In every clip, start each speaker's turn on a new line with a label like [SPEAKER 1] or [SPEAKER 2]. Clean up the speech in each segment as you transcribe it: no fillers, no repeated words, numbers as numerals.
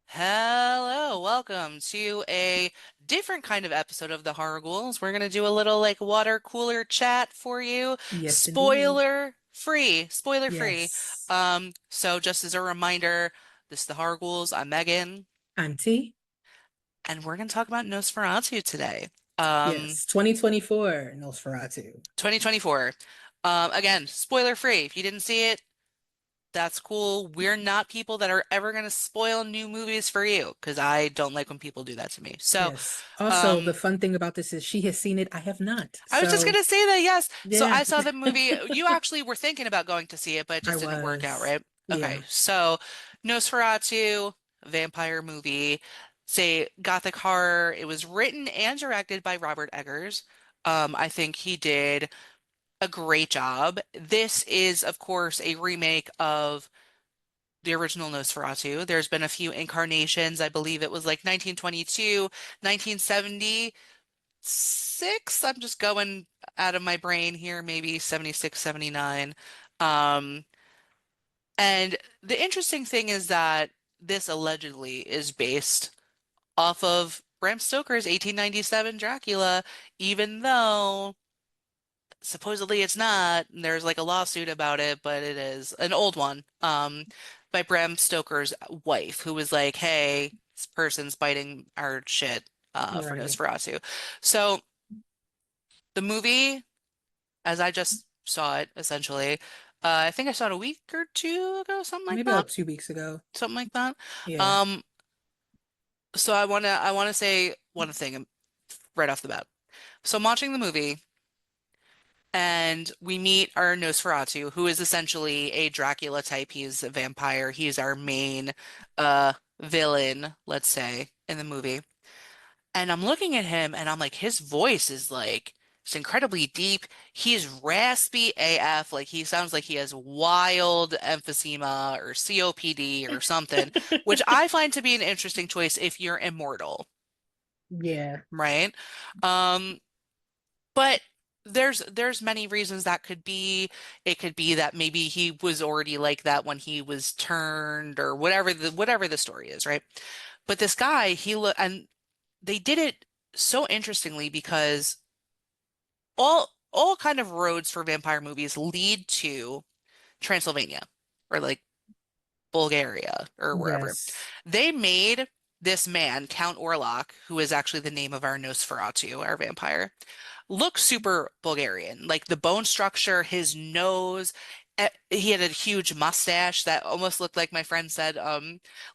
[SPEAKER 1] Hello, welcome to a different kind of episode of the Horror Ghouls. We're gonna do a little like water cooler chat for you.
[SPEAKER 2] Yes, indeed.
[SPEAKER 1] Spoiler free, spoiler free.
[SPEAKER 2] Yes.
[SPEAKER 1] So just as a reminder, this is the Horror Ghouls. I'm Megan,
[SPEAKER 2] I'm T.
[SPEAKER 1] and we're gonna talk about Nosferatu today. Um,
[SPEAKER 2] Yes. 2024 Nosferatu.
[SPEAKER 1] 2024. Again, spoiler free. If you didn't see it, that's cool. We're not people that are ever gonna spoil new movies for you, because I don't like when people do that to me. So,
[SPEAKER 2] Yes. Also, the
[SPEAKER 1] um,
[SPEAKER 2] fun thing about this is she has seen it. I have not.
[SPEAKER 1] I was just
[SPEAKER 2] So,
[SPEAKER 1] gonna say that, yes. So
[SPEAKER 2] yeah,
[SPEAKER 1] I saw the movie. You actually were thinking about going to see it, but it
[SPEAKER 2] I
[SPEAKER 1] just didn't work out,
[SPEAKER 2] was.
[SPEAKER 1] right? Okay,
[SPEAKER 2] Yeah.
[SPEAKER 1] so Nosferatu, vampire movie, say gothic horror. It was written and directed by Robert Eggers. I think he did a great job. This is, of course, a remake of the original Nosferatu. There's been a few incarnations. I believe it was like 1922, 1976. I'm just going out of my brain here, maybe 76, 79. Um, and the interesting thing is that this allegedly is based off of Bram Stoker's 1897 Dracula, even though supposedly it's not. There's like a lawsuit about it, but it is an old one, by Bram Stoker's wife, who was like, "Hey, this person's biting our shit, for
[SPEAKER 2] Right.
[SPEAKER 1] Nosferatu." So the movie, as I just saw it, essentially, I think I saw it a week or two ago, something like
[SPEAKER 2] Maybe
[SPEAKER 1] that,
[SPEAKER 2] like 2 weeks ago.
[SPEAKER 1] something like that.
[SPEAKER 2] Yeah.
[SPEAKER 1] Um, so I wanna say one thing right off the bat. So I'm watching the movie. And we meet our Nosferatu, who is essentially a Dracula type. He's a vampire. He's our main villain, let's say, in the movie. And I'm looking at him and I'm like, his voice is like it's incredibly deep. He's raspy AF. Like he sounds like he has wild emphysema or COPD or something, which I find to be an interesting choice if you're immortal,
[SPEAKER 2] Yeah.
[SPEAKER 1] right? Um, But there's many reasons that could be. It could be that maybe he was already like that when he was turned or whatever the story is, right? But this guy, and they did it so interestingly because all kind of roads for vampire movies lead to Transylvania or like Bulgaria or wherever.
[SPEAKER 2] Yes.
[SPEAKER 1] They made this man, Count Orlok, who is actually the name of our Nosferatu, our vampire, look super Bulgarian. Like the bone structure, his nose, he had a huge mustache that almost looked like my friend said,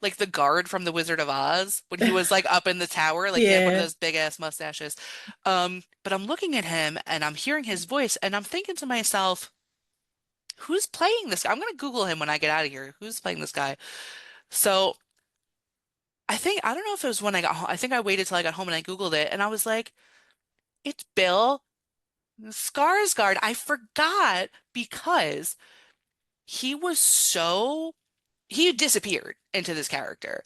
[SPEAKER 1] like the guard from The Wizard of Oz when he was like up in the tower, like he had one of
[SPEAKER 2] Yeah.
[SPEAKER 1] those big ass mustaches. But I'm looking at him and I'm hearing his voice and I'm thinking to myself, who's playing this guy? I'm gonna Google him when I get out of here. Who's playing this guy? So I don't know if it was when I got home. I think I waited till I got home and I Googled it and I was like, it's Bill Skarsgard. I forgot because he was so he disappeared into this character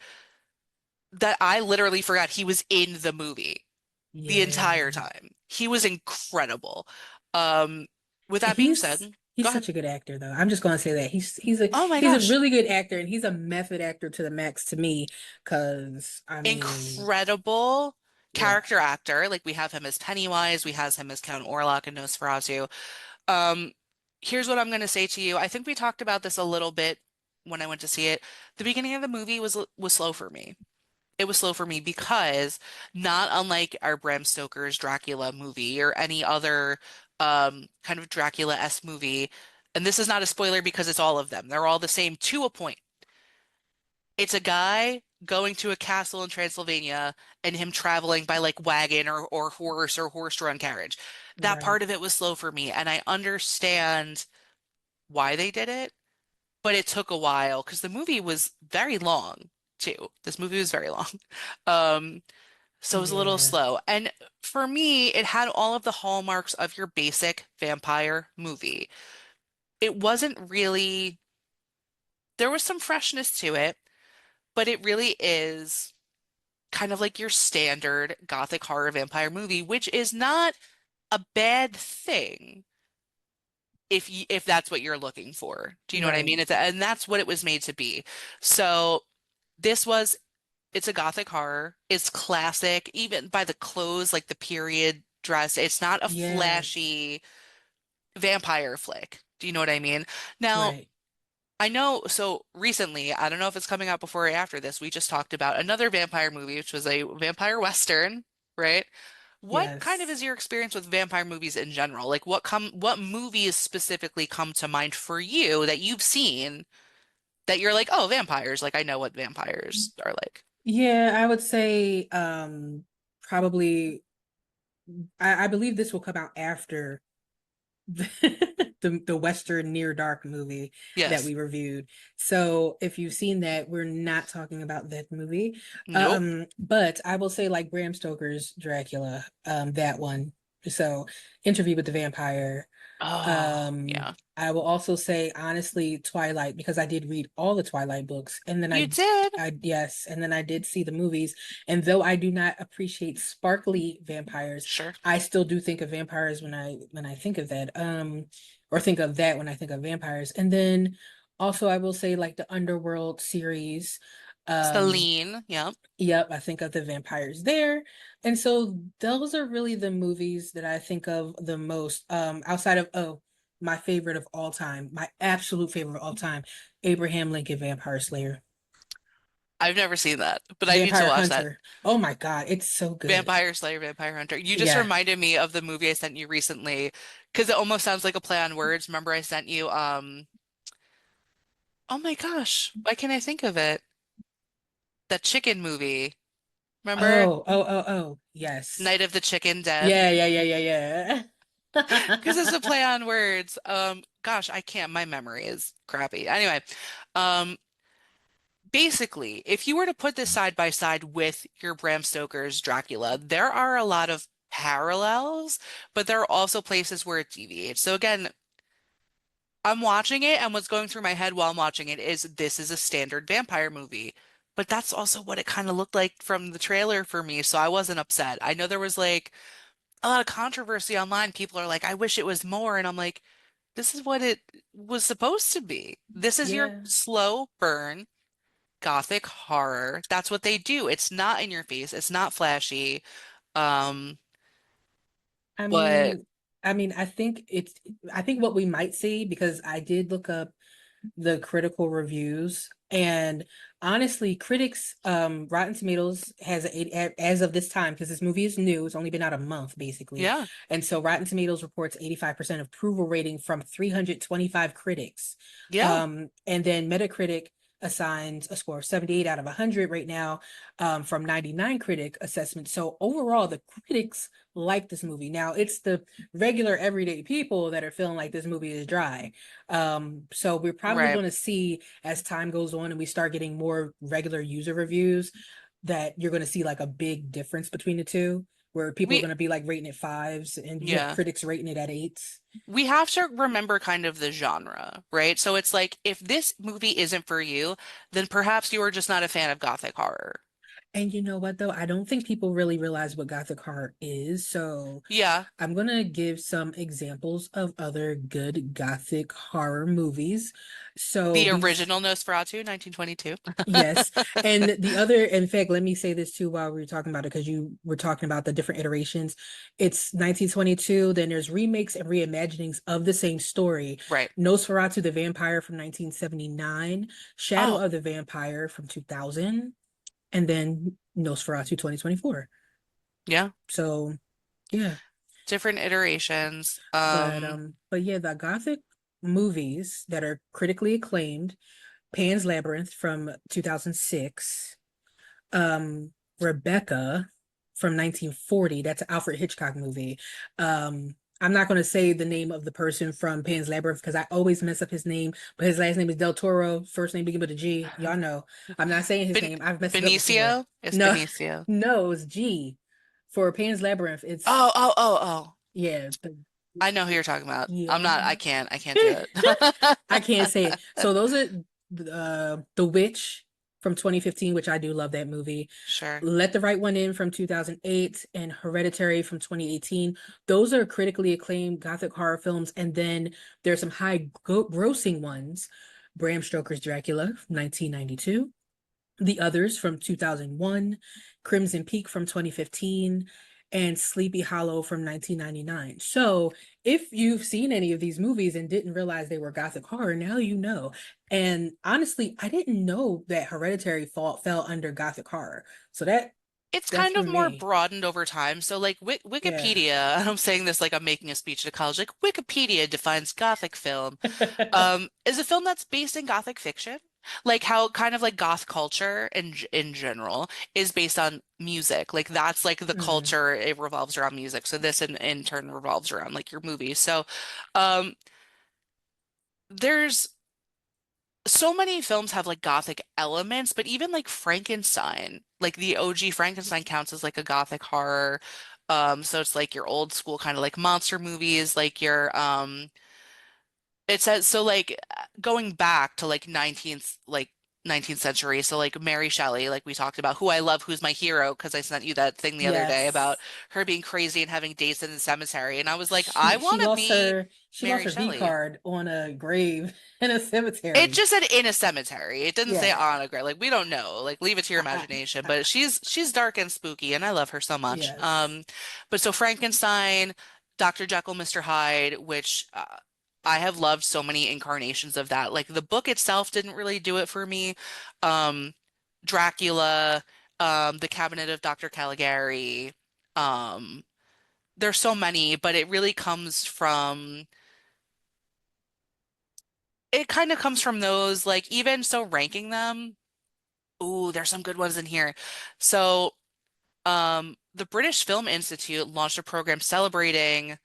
[SPEAKER 1] that I literally forgot he was in the movie the entire
[SPEAKER 2] Yeah.
[SPEAKER 1] time. He was incredible. Um, with that being
[SPEAKER 2] He's
[SPEAKER 1] said, go
[SPEAKER 2] he's
[SPEAKER 1] ahead.
[SPEAKER 2] such a good actor though. I'm just gonna say that. He's a
[SPEAKER 1] Oh my
[SPEAKER 2] he's a
[SPEAKER 1] gosh.
[SPEAKER 2] really good actor and he's a method actor to the max to me. Cause I mean,
[SPEAKER 1] Incredible
[SPEAKER 2] yeah.
[SPEAKER 1] character actor. Like we have him as Pennywise, we have him as Count Orlok and Nosferatu. Um, Here's what I'm going to say to you. I think we talked about this a little bit when I went to see it. The beginning of the movie was slow for me. It was slow for me because not unlike our Bram Stoker's Dracula movie or any other kind of Dracula-esque movie, and this is not a spoiler because it's all of them. They're all the same to a point. It's a guy going to a castle in Transylvania and him traveling by like wagon or horse or horse-drawn carriage. That
[SPEAKER 2] Right.
[SPEAKER 1] part of it was slow for me, and I understand why they did it, but it took a while because the movie was very long too. This movie was very long. Um, so it was a little
[SPEAKER 2] Yeah.
[SPEAKER 1] slow. And for me, it had all of the hallmarks of your basic vampire movie. It wasn't really, there was some freshness to it, but it really is kind of like your standard gothic horror vampire movie, which is not a bad thing if that's what you're looking for. Do you know what I
[SPEAKER 2] Right.
[SPEAKER 1] mean? And that's what it was made to be. So this was it's a gothic horror. It's classic, even by the clothes, like the period dress. It's not a
[SPEAKER 2] Yeah,
[SPEAKER 1] flashy vampire flick. Do you know what I mean? Now,
[SPEAKER 2] right.
[SPEAKER 1] I know, so recently, I don't know if it's coming out before or after this, we just talked about another vampire movie, which was a vampire western, right? What kind of
[SPEAKER 2] Yes.
[SPEAKER 1] is your experience with vampire movies in general? Like what movies specifically come to mind for you that you've seen that you're like, oh, vampires, like I know what vampires are like.
[SPEAKER 2] Yeah, I would say probably I believe this will come out after the Western Near Dark movie that
[SPEAKER 1] Yes.
[SPEAKER 2] we reviewed. So if you've seen that, we're not talking about that movie.
[SPEAKER 1] Nope.
[SPEAKER 2] But I will say like Bram Stoker's Dracula, that one. So Interview with the Vampire.
[SPEAKER 1] Oh, yeah.
[SPEAKER 2] I will also say honestly Twilight because I did read all the Twilight books and then
[SPEAKER 1] You did?
[SPEAKER 2] and then I did see the movies. And though I do not appreciate sparkly vampires,
[SPEAKER 1] Sure.
[SPEAKER 2] I still do think of vampires when I think of that. Or think of that when I think of vampires. And then also I will say like the Underworld series. Um,
[SPEAKER 1] Celine, yep.
[SPEAKER 2] Yep, I think of the vampires there. And so those are really the movies that I think of the most. Outside of my favorite of all time, my absolute favorite of all time, Abraham Lincoln Vampire Slayer.
[SPEAKER 1] I've never seen that, but I need to
[SPEAKER 2] Vampire
[SPEAKER 1] watch that.
[SPEAKER 2] Hunter. Oh my God, it's so good.
[SPEAKER 1] Vampire Slayer, Vampire Hunter. You just
[SPEAKER 2] Yeah.
[SPEAKER 1] reminded me of the movie I sent you recently because it almost sounds like a play on words. Remember I sent you oh my gosh, why can't I think of it? That chicken movie. Remember?
[SPEAKER 2] Oh. Yes.
[SPEAKER 1] Night of the Chicken Dead?
[SPEAKER 2] Yeah.
[SPEAKER 1] Because it's a play on words. Gosh, I can't. My memory is crappy. Anyway, um, basically, if you were to put this side by side with your Bram Stoker's Dracula, there are a lot of parallels, but there are also places where it deviates. So again, I'm watching it, and what's going through my head while I'm watching it is this is a standard vampire movie. But that's also what it kind of looked like from the trailer for me, so I wasn't upset. I know there was like a lot of controversy online. People are like, I wish it was more. And I'm like, this is what it was supposed to be. This is your
[SPEAKER 2] Yeah.
[SPEAKER 1] slow burn gothic horror. That's what they do. It's not in your face. It's not flashy. Um,
[SPEAKER 2] I
[SPEAKER 1] but
[SPEAKER 2] mean, I think what we might see because I did look up the critical reviews and honestly critics Rotten Tomatoes has as of this time because this movie is new, it's only been out a month basically,
[SPEAKER 1] yeah,
[SPEAKER 2] and so Rotten Tomatoes reports 85% approval rating from 325 critics,
[SPEAKER 1] yeah,
[SPEAKER 2] and then Metacritic assigns a score of 78 out of 100 right now, from 99 critic assessments. So overall the critics like this movie. Now it's the regular everyday people that are feeling like this movie is dry. So we're probably
[SPEAKER 1] right.
[SPEAKER 2] going to see as time goes on and we start getting more regular user reviews that you're going to see like a big difference between the two, where people are
[SPEAKER 1] We
[SPEAKER 2] going to be like rating it fives and you have
[SPEAKER 1] yeah.
[SPEAKER 2] critics rating it at eights.
[SPEAKER 1] We have to remember kind of the genre, right? So it's like if this movie isn't for you, then perhaps you are just not a fan of gothic horror.
[SPEAKER 2] And you know what though? I don't think people really realize what gothic horror is. So
[SPEAKER 1] Yeah,
[SPEAKER 2] I'm gonna give some examples of other good gothic horror movies. So
[SPEAKER 1] the
[SPEAKER 2] these
[SPEAKER 1] original Nosferatu, 1922.
[SPEAKER 2] Yes. And the other, in fact, let me say this too while we were talking about it, because you were talking about the different iterations. It's 1922, then there's remakes and reimaginings of the same story.
[SPEAKER 1] Right.
[SPEAKER 2] Nosferatu the Vampire from 1979, Shadow
[SPEAKER 1] Oh,
[SPEAKER 2] of the Vampire from 2000, and then Nosferatu 2024.
[SPEAKER 1] yeah.
[SPEAKER 2] So, yeah.
[SPEAKER 1] Different iterations.
[SPEAKER 2] But yeah, the Gothic movies that are critically acclaimed, Pan's Labyrinth from 2006, Rebecca from 1940. That's an Alfred Hitchcock movie. I'm not going to say the name of the person from Pan's Labyrinth because I always mess up his name, but his last name is Del Toro. First name begins with a G. Y'all know. I'm not saying his
[SPEAKER 1] Ben
[SPEAKER 2] name. I've messed it up before.
[SPEAKER 1] Benicio? It's
[SPEAKER 2] No,
[SPEAKER 1] Benicio.
[SPEAKER 2] no, it's G. For Pan's Labyrinth,
[SPEAKER 1] Oh,
[SPEAKER 2] it's,
[SPEAKER 1] oh, oh, oh.
[SPEAKER 2] yeah, but
[SPEAKER 1] I know who you're talking about. I'm
[SPEAKER 2] yeah.
[SPEAKER 1] not, I can't do it.
[SPEAKER 2] I can't say it. So those are The Witch from 2015, which I do love that movie.
[SPEAKER 1] Sure.
[SPEAKER 2] Let the Right One In from 2008 and Hereditary from 2018. Those are critically acclaimed gothic horror films. And then there's some high grossing ones. Bram Stoker's Dracula from 1992. The Others from 2001, Crimson Peak from 2015, and Sleepy Hollow from 1999. So, if you've seen any of these movies and didn't realize they were gothic horror, now you know. And honestly, I didn't know that Hereditary fell under gothic horror. So
[SPEAKER 1] It's
[SPEAKER 2] that's
[SPEAKER 1] kind
[SPEAKER 2] for
[SPEAKER 1] of more
[SPEAKER 2] me.
[SPEAKER 1] broadened over time. So, like
[SPEAKER 2] Yeah.
[SPEAKER 1] Wikipedia, and I'm saying this like I'm making a speech to college, like Wikipedia defines Gothic film is a film that's based in Gothic fiction. Like how kind of like goth culture in general is based on music. Like that's like the
[SPEAKER 2] Mhm.
[SPEAKER 1] culture, it revolves around music. So this in turn revolves around like your movies. So um there's so many films have like gothic elements, but even like Frankenstein, like the OG Frankenstein counts as like a gothic horror. So it's like your old school kind of like monster movies, like your it says so like going back to like 19th century. So like Mary Shelley, like we talked about, who I love, who's my hero, because I sent you that thing the other day about
[SPEAKER 2] Yes.
[SPEAKER 1] her being crazy and having dates in the cemetery. And I was like, I
[SPEAKER 2] She
[SPEAKER 1] want to
[SPEAKER 2] lost
[SPEAKER 1] be
[SPEAKER 2] her
[SPEAKER 1] Mary
[SPEAKER 2] V
[SPEAKER 1] Shelley.
[SPEAKER 2] card on a grave in a
[SPEAKER 1] It
[SPEAKER 2] cemetery.
[SPEAKER 1] just said in a cemetery. It didn't say
[SPEAKER 2] Yeah.
[SPEAKER 1] on a grave. Like we don't know. Like leave it to your imagination. But she's dark and spooky, and I love her so much.
[SPEAKER 2] Yes.
[SPEAKER 1] But so Frankenstein, Dr. Jekyll, Mr. Hyde, which I have loved so many incarnations of that. Like the book itself didn't really do it for me. Um, Dracula, The Cabinet of Dr. Caligari. Um, there's so many, but it kind of comes from those, like even so ranking them. Ooh, there's some good ones in here. So, the British Film Institute launched a program celebrating,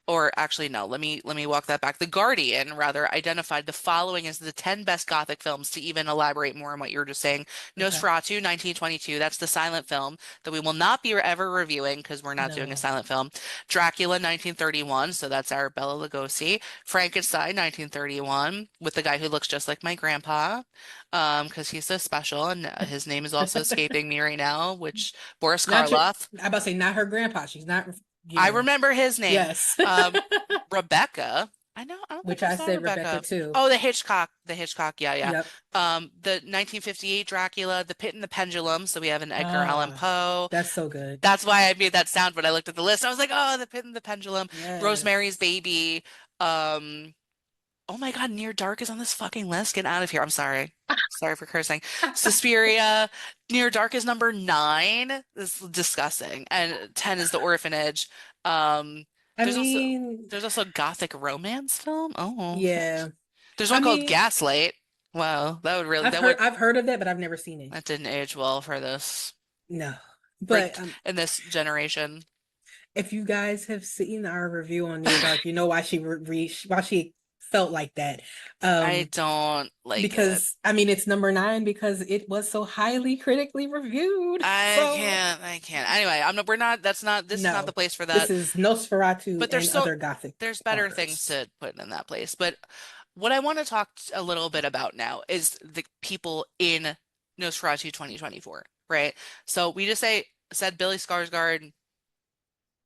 [SPEAKER 1] or actually, no, let me walk that back. The Guardian, rather, identified the following as the 10 best Gothic films to even elaborate more on what you were just saying.
[SPEAKER 2] Okay.
[SPEAKER 1] Nosferatu, 1922, that's the silent film that we will not be ever reviewing because we're not doing a
[SPEAKER 2] No.
[SPEAKER 1] silent film. Dracula, 1931, so that's our Bela Lugosi. Frankenstein, 1931, with the guy who looks just like my grandpa, because he's so special, and his name is also escaping me right now, which Boris
[SPEAKER 2] Not your,
[SPEAKER 1] Karloff.
[SPEAKER 2] I about to say not her grandpa. She's not,
[SPEAKER 1] I remember his name.
[SPEAKER 2] yes.
[SPEAKER 1] Um, Rebecca. I don't think
[SPEAKER 2] Which
[SPEAKER 1] I
[SPEAKER 2] I
[SPEAKER 1] saw
[SPEAKER 2] said Rebecca
[SPEAKER 1] Rebecca.
[SPEAKER 2] too.
[SPEAKER 1] Oh, the Hitchcock, yeah, yeah.
[SPEAKER 2] Yep.
[SPEAKER 1] The 1958 Dracula, The Pit and the Pendulum. So we have an Edgar Allan
[SPEAKER 2] Ah,
[SPEAKER 1] Poe.
[SPEAKER 2] that's so good.
[SPEAKER 1] That's why I made that sound when I looked at the list. I was like, oh, The Pit and the Pendulum. Rosemary's
[SPEAKER 2] Yes.
[SPEAKER 1] Baby. Um, Oh my God, Near Dark is on this fucking list. Get out of here. I'm sorry. Sorry for cursing. Suspiria. Near Dark is number 9. This is disgusting. And 10 is The Orphanage. Um,
[SPEAKER 2] I
[SPEAKER 1] there's also
[SPEAKER 2] mean,
[SPEAKER 1] there's also a gothic romance film. Oh.
[SPEAKER 2] yeah.
[SPEAKER 1] There's
[SPEAKER 2] I
[SPEAKER 1] one called
[SPEAKER 2] mean,
[SPEAKER 1] Gaslight. Wow, that would
[SPEAKER 2] I've heard of that, but I've never seen it.
[SPEAKER 1] that didn't age well for this
[SPEAKER 2] No.
[SPEAKER 1] for
[SPEAKER 2] But
[SPEAKER 1] in this generation.
[SPEAKER 2] if you guys have seen our review on Near Dark, you know why why she felt like that.
[SPEAKER 1] I
[SPEAKER 2] Um,
[SPEAKER 1] don't like it.
[SPEAKER 2] because I mean it's number 9 because it was so highly critically reviewed.
[SPEAKER 1] I
[SPEAKER 2] So
[SPEAKER 1] can't. I can't. Anyway, I'm not. We're not. This is not the
[SPEAKER 2] no,
[SPEAKER 1] place for
[SPEAKER 2] this
[SPEAKER 1] that.
[SPEAKER 2] is Nosferatu
[SPEAKER 1] But
[SPEAKER 2] and other gothic
[SPEAKER 1] there's better things
[SPEAKER 2] horrors.
[SPEAKER 1] to put in that place. But what I want to talk a little bit about now is the people in Nosferatu 2024, right? So we just said Billy Skarsgård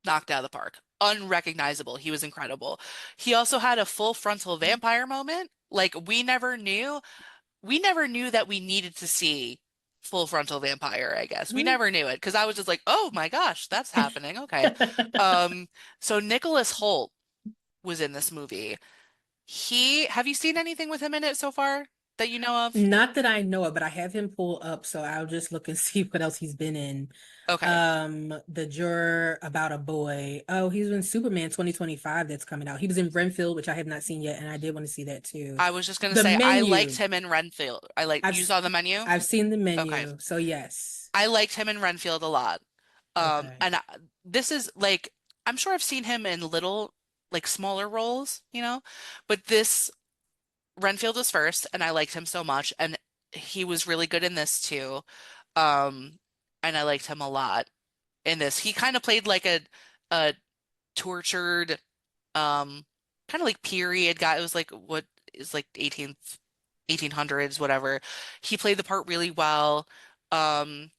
[SPEAKER 1] knocked out of the park. Unrecognizable. He was incredible. He also had a full frontal vampire moment. Like we never knew that we needed to see full frontal vampire, I guess. We
[SPEAKER 2] Mm.
[SPEAKER 1] never knew it because I was just like, "Oh my gosh, that's happening." Okay. Um so Nicholas Hoult was in this movie. Have you seen anything with him in it so far that you know of?
[SPEAKER 2] Not that I know of, but I have him pull up, so I'll just look and see what else he's been in.
[SPEAKER 1] Okay.
[SPEAKER 2] The Juror About a Boy. Oh, he's in Superman 2025 that's coming out. He was in Renfield, which I have not seen yet, and I did want to see that too.
[SPEAKER 1] I was just gonna
[SPEAKER 2] The
[SPEAKER 1] say I liked
[SPEAKER 2] Menu.
[SPEAKER 1] him in Renfield.
[SPEAKER 2] I've
[SPEAKER 1] You saw the menu?
[SPEAKER 2] I've seen the
[SPEAKER 1] Okay.
[SPEAKER 2] menu, so yes.
[SPEAKER 1] I liked him in Renfield a lot.
[SPEAKER 2] Okay.
[SPEAKER 1] This is like I'm sure I've seen him in little like smaller roles, but this Renfield was first, and I liked him so much, and he was really good in this too. Um, and I liked him a lot in this. He kind of played like a tortured, um, kind of like period guy. It was like what is like 1800s, whatever. He played the part really well. Um,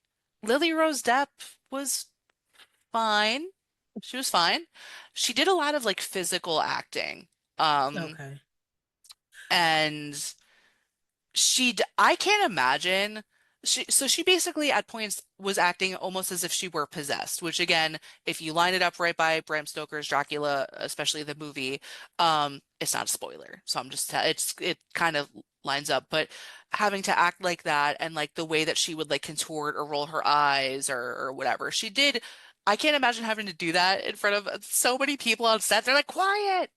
[SPEAKER 1] Lily Rose Depp was fine. She was fine. She did a lot of like physical acting. Um,
[SPEAKER 2] Okay.
[SPEAKER 1] and I can't imagine. she basically at points was acting almost as if she were possessed, which again, if you line it up right by Bram Stoker's Dracula, especially the movie, it's not a spoiler. So I'm just it kind of lines up, but having to act like that and like the way that she would like contort or roll her eyes or whatever she did, I can't imagine having to do that in front of so many people on set. They're like, quiet,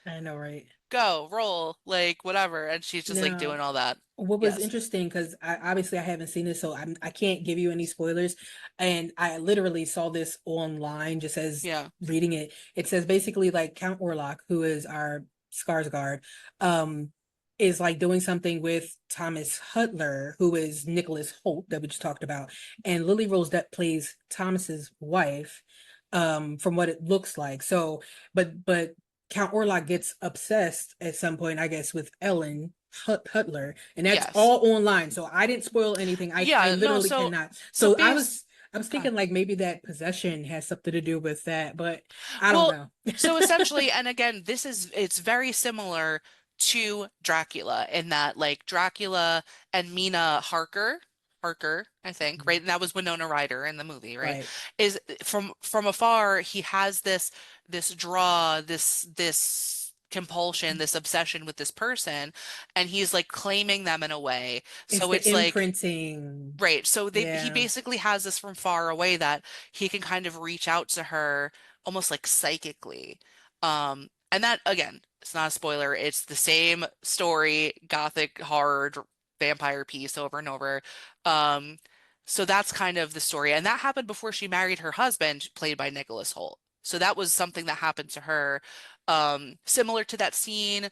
[SPEAKER 2] I know, right?
[SPEAKER 1] go, roll, like whatever, and she's just like
[SPEAKER 2] Now,
[SPEAKER 1] doing all that.
[SPEAKER 2] what was
[SPEAKER 1] Yes.
[SPEAKER 2] interesting, because I haven't seen this, so I can't give you any spoilers. And I literally saw this online just as
[SPEAKER 1] Yeah.
[SPEAKER 2] reading it. It says basically like Count Orlok, who is our Skarsgård, um, is like doing something with Thomas Hutler, who is Nicholas Holt that we just talked about, and Lily Rose Depp plays Thomas's wife, from what it looks like. So, but Count Orlok gets obsessed at some point, I guess, with Ellen Hutler, and that's
[SPEAKER 1] Yes.
[SPEAKER 2] all online. So I didn't spoil anything. I
[SPEAKER 1] Yeah, no,
[SPEAKER 2] literally cannot.
[SPEAKER 1] so
[SPEAKER 2] So
[SPEAKER 1] based
[SPEAKER 2] I was
[SPEAKER 1] God.
[SPEAKER 2] thinking like maybe that possession has something to do with that, but I don't
[SPEAKER 1] Well,
[SPEAKER 2] know.
[SPEAKER 1] so essentially, and again, it's very similar to Dracula in that like Dracula and Mina Harker, I think, right? And that was Winona Ryder in the movie, right?
[SPEAKER 2] Right.
[SPEAKER 1] Is from afar, he has this draw, this compulsion, this obsession with this person, and he's like claiming them in a way.
[SPEAKER 2] It's
[SPEAKER 1] So
[SPEAKER 2] the
[SPEAKER 1] it's like
[SPEAKER 2] imprinting.
[SPEAKER 1] right. So he
[SPEAKER 2] Yeah.
[SPEAKER 1] basically has this from far away that he can kind of reach out to her almost like psychically. And that again, it's not a spoiler. It's the same story, gothic horror vampire piece over and over. Um, so that's kind of the story. And that happened before she married her husband, played by Nicholas Hoult. So that was something that happened to her. Similar to that scene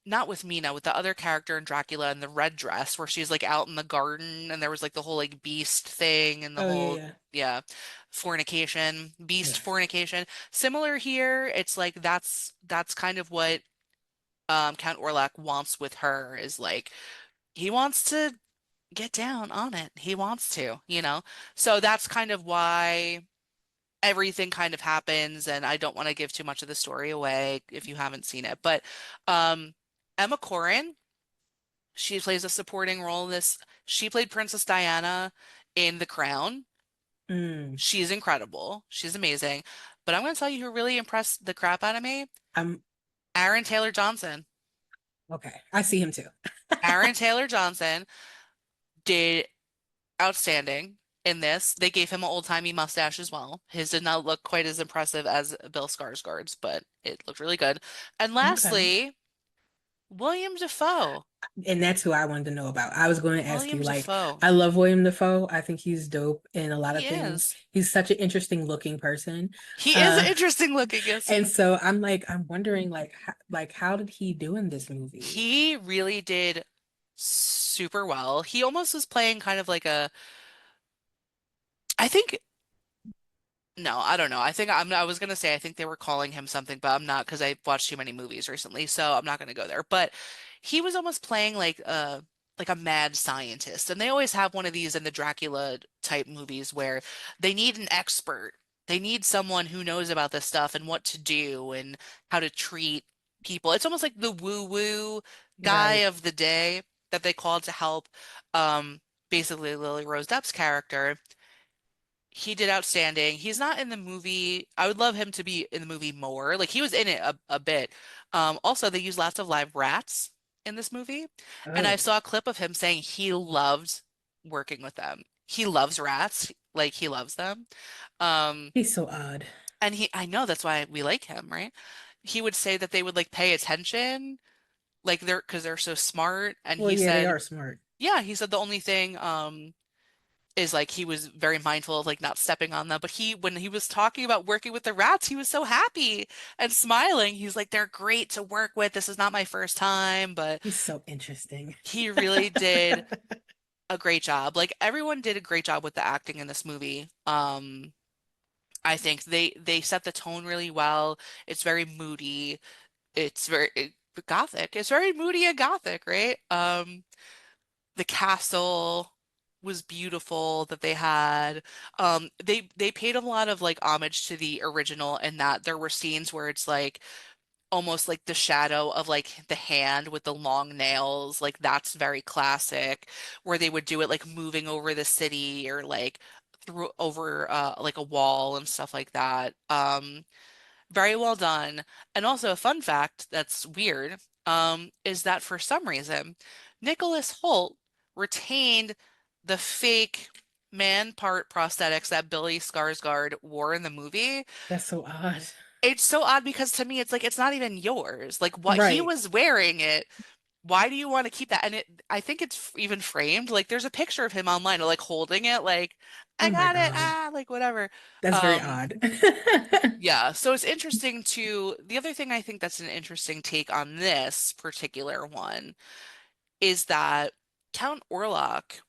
[SPEAKER 1] not with Mina, with the other character in Dracula in the red dress where she's like out in the garden and there was like the whole like beast thing and the
[SPEAKER 2] Oh yeah,
[SPEAKER 1] whole
[SPEAKER 2] yeah.
[SPEAKER 1] yeah, fornication, beast
[SPEAKER 2] Yes.
[SPEAKER 1] fornication. Similar here, it's like that's kind of what Count Orlok wants with her is like he wants to get down on it. He wants to, you know. So that's kind of why everything kind of happens, and I don't want to give too much of the story away if you haven't seen it. But um, Emma Corrin, she plays a supporting role in this. She played Princess Diana in The Crown.
[SPEAKER 2] Mm.
[SPEAKER 1] She's incredible. She's amazing. But I'm going to tell you who really impressed the crap out of me.
[SPEAKER 2] I'm
[SPEAKER 1] Aaron Taylor Johnson.
[SPEAKER 2] okay. I see him too.
[SPEAKER 1] Aaron Taylor Johnson did outstanding in this. They gave him an old-timey mustache as well. His did not look quite as impressive as Bill Skarsgård's, but it looked really good. And
[SPEAKER 2] Okay.
[SPEAKER 1] lastly, William Dafoe.
[SPEAKER 2] And that's who I wanted to know about. I was going to ask you,
[SPEAKER 1] William
[SPEAKER 2] like,
[SPEAKER 1] Dafoe.
[SPEAKER 2] I love William Dafoe. I think he's dope in a lot
[SPEAKER 1] He
[SPEAKER 2] of things.
[SPEAKER 1] is.
[SPEAKER 2] He's such an interesting looking person.
[SPEAKER 1] He is
[SPEAKER 2] Uh,
[SPEAKER 1] interesting looking, yes.
[SPEAKER 2] and so I'm wondering like how did he do in this movie?
[SPEAKER 1] He really did super well. He almost was playing kind of like I think, no, I don't know. I was gonna say I think they were calling him something, but I'm not because I watched too many movies recently, so I'm not gonna go there. But he was almost playing like a mad scientist. And they always have one of these in the Dracula type movies where they need an expert. They need someone who knows about this stuff and what to do and how to treat people. It's almost like the woo-woo guy
[SPEAKER 2] Right.
[SPEAKER 1] of the day that they called to help um basically Lily Rose Depp's character. He did outstanding. He's not in the movie. I would love him to be in the movie more. Like he was in it a bit. Also, they use lots of live rats in this movie. And I
[SPEAKER 2] Oh,
[SPEAKER 1] saw a clip of him saying he loved working with them. He loves rats. Like he loves them. Um,
[SPEAKER 2] he's so odd.
[SPEAKER 1] and I know that's why we like him, right? He would say that they would like pay attention, like because they're so smart. And
[SPEAKER 2] Well,
[SPEAKER 1] he
[SPEAKER 2] yeah, they
[SPEAKER 1] said,
[SPEAKER 2] are smart.
[SPEAKER 1] yeah, he said the only thing, is like he was very mindful of like not stepping on them. But when he was talking about working with the rats, he was so happy and smiling. He's like, they're great to work with. This is not my first time, but
[SPEAKER 2] He's so interesting.
[SPEAKER 1] he really did a great job. Like everyone did a great job with the acting in this movie. I think they set the tone really well. It's very moody. It's very gothic. It's very moody and gothic, right? The castle was beautiful that they had. They paid a lot of like homage to the original and that there were scenes where it's like almost like the shadow of like the hand with the long nails. Like that's very classic, where they would do it like moving over the city or like through over like a wall and stuff like that. Very well done. And also a fun fact that's weird, is that for some reason, Nicholas Hoult retained the fake man part prosthetics that Billy Skarsgård wore in the movie.
[SPEAKER 2] That's so odd.
[SPEAKER 1] It's so odd because to me it's like it's not even yours. Like what he
[SPEAKER 2] Right.
[SPEAKER 1] was wearing it. Why do you want to keep that? And I think it's even framed. Like there's a picture of him online, like holding it, like I
[SPEAKER 2] Oh my
[SPEAKER 1] got it,
[SPEAKER 2] God.
[SPEAKER 1] like whatever.
[SPEAKER 2] That's very
[SPEAKER 1] Um,
[SPEAKER 2] odd.
[SPEAKER 1] yeah, so it's interesting to the other thing I think that's an interesting take on this particular one is that Count Orlok,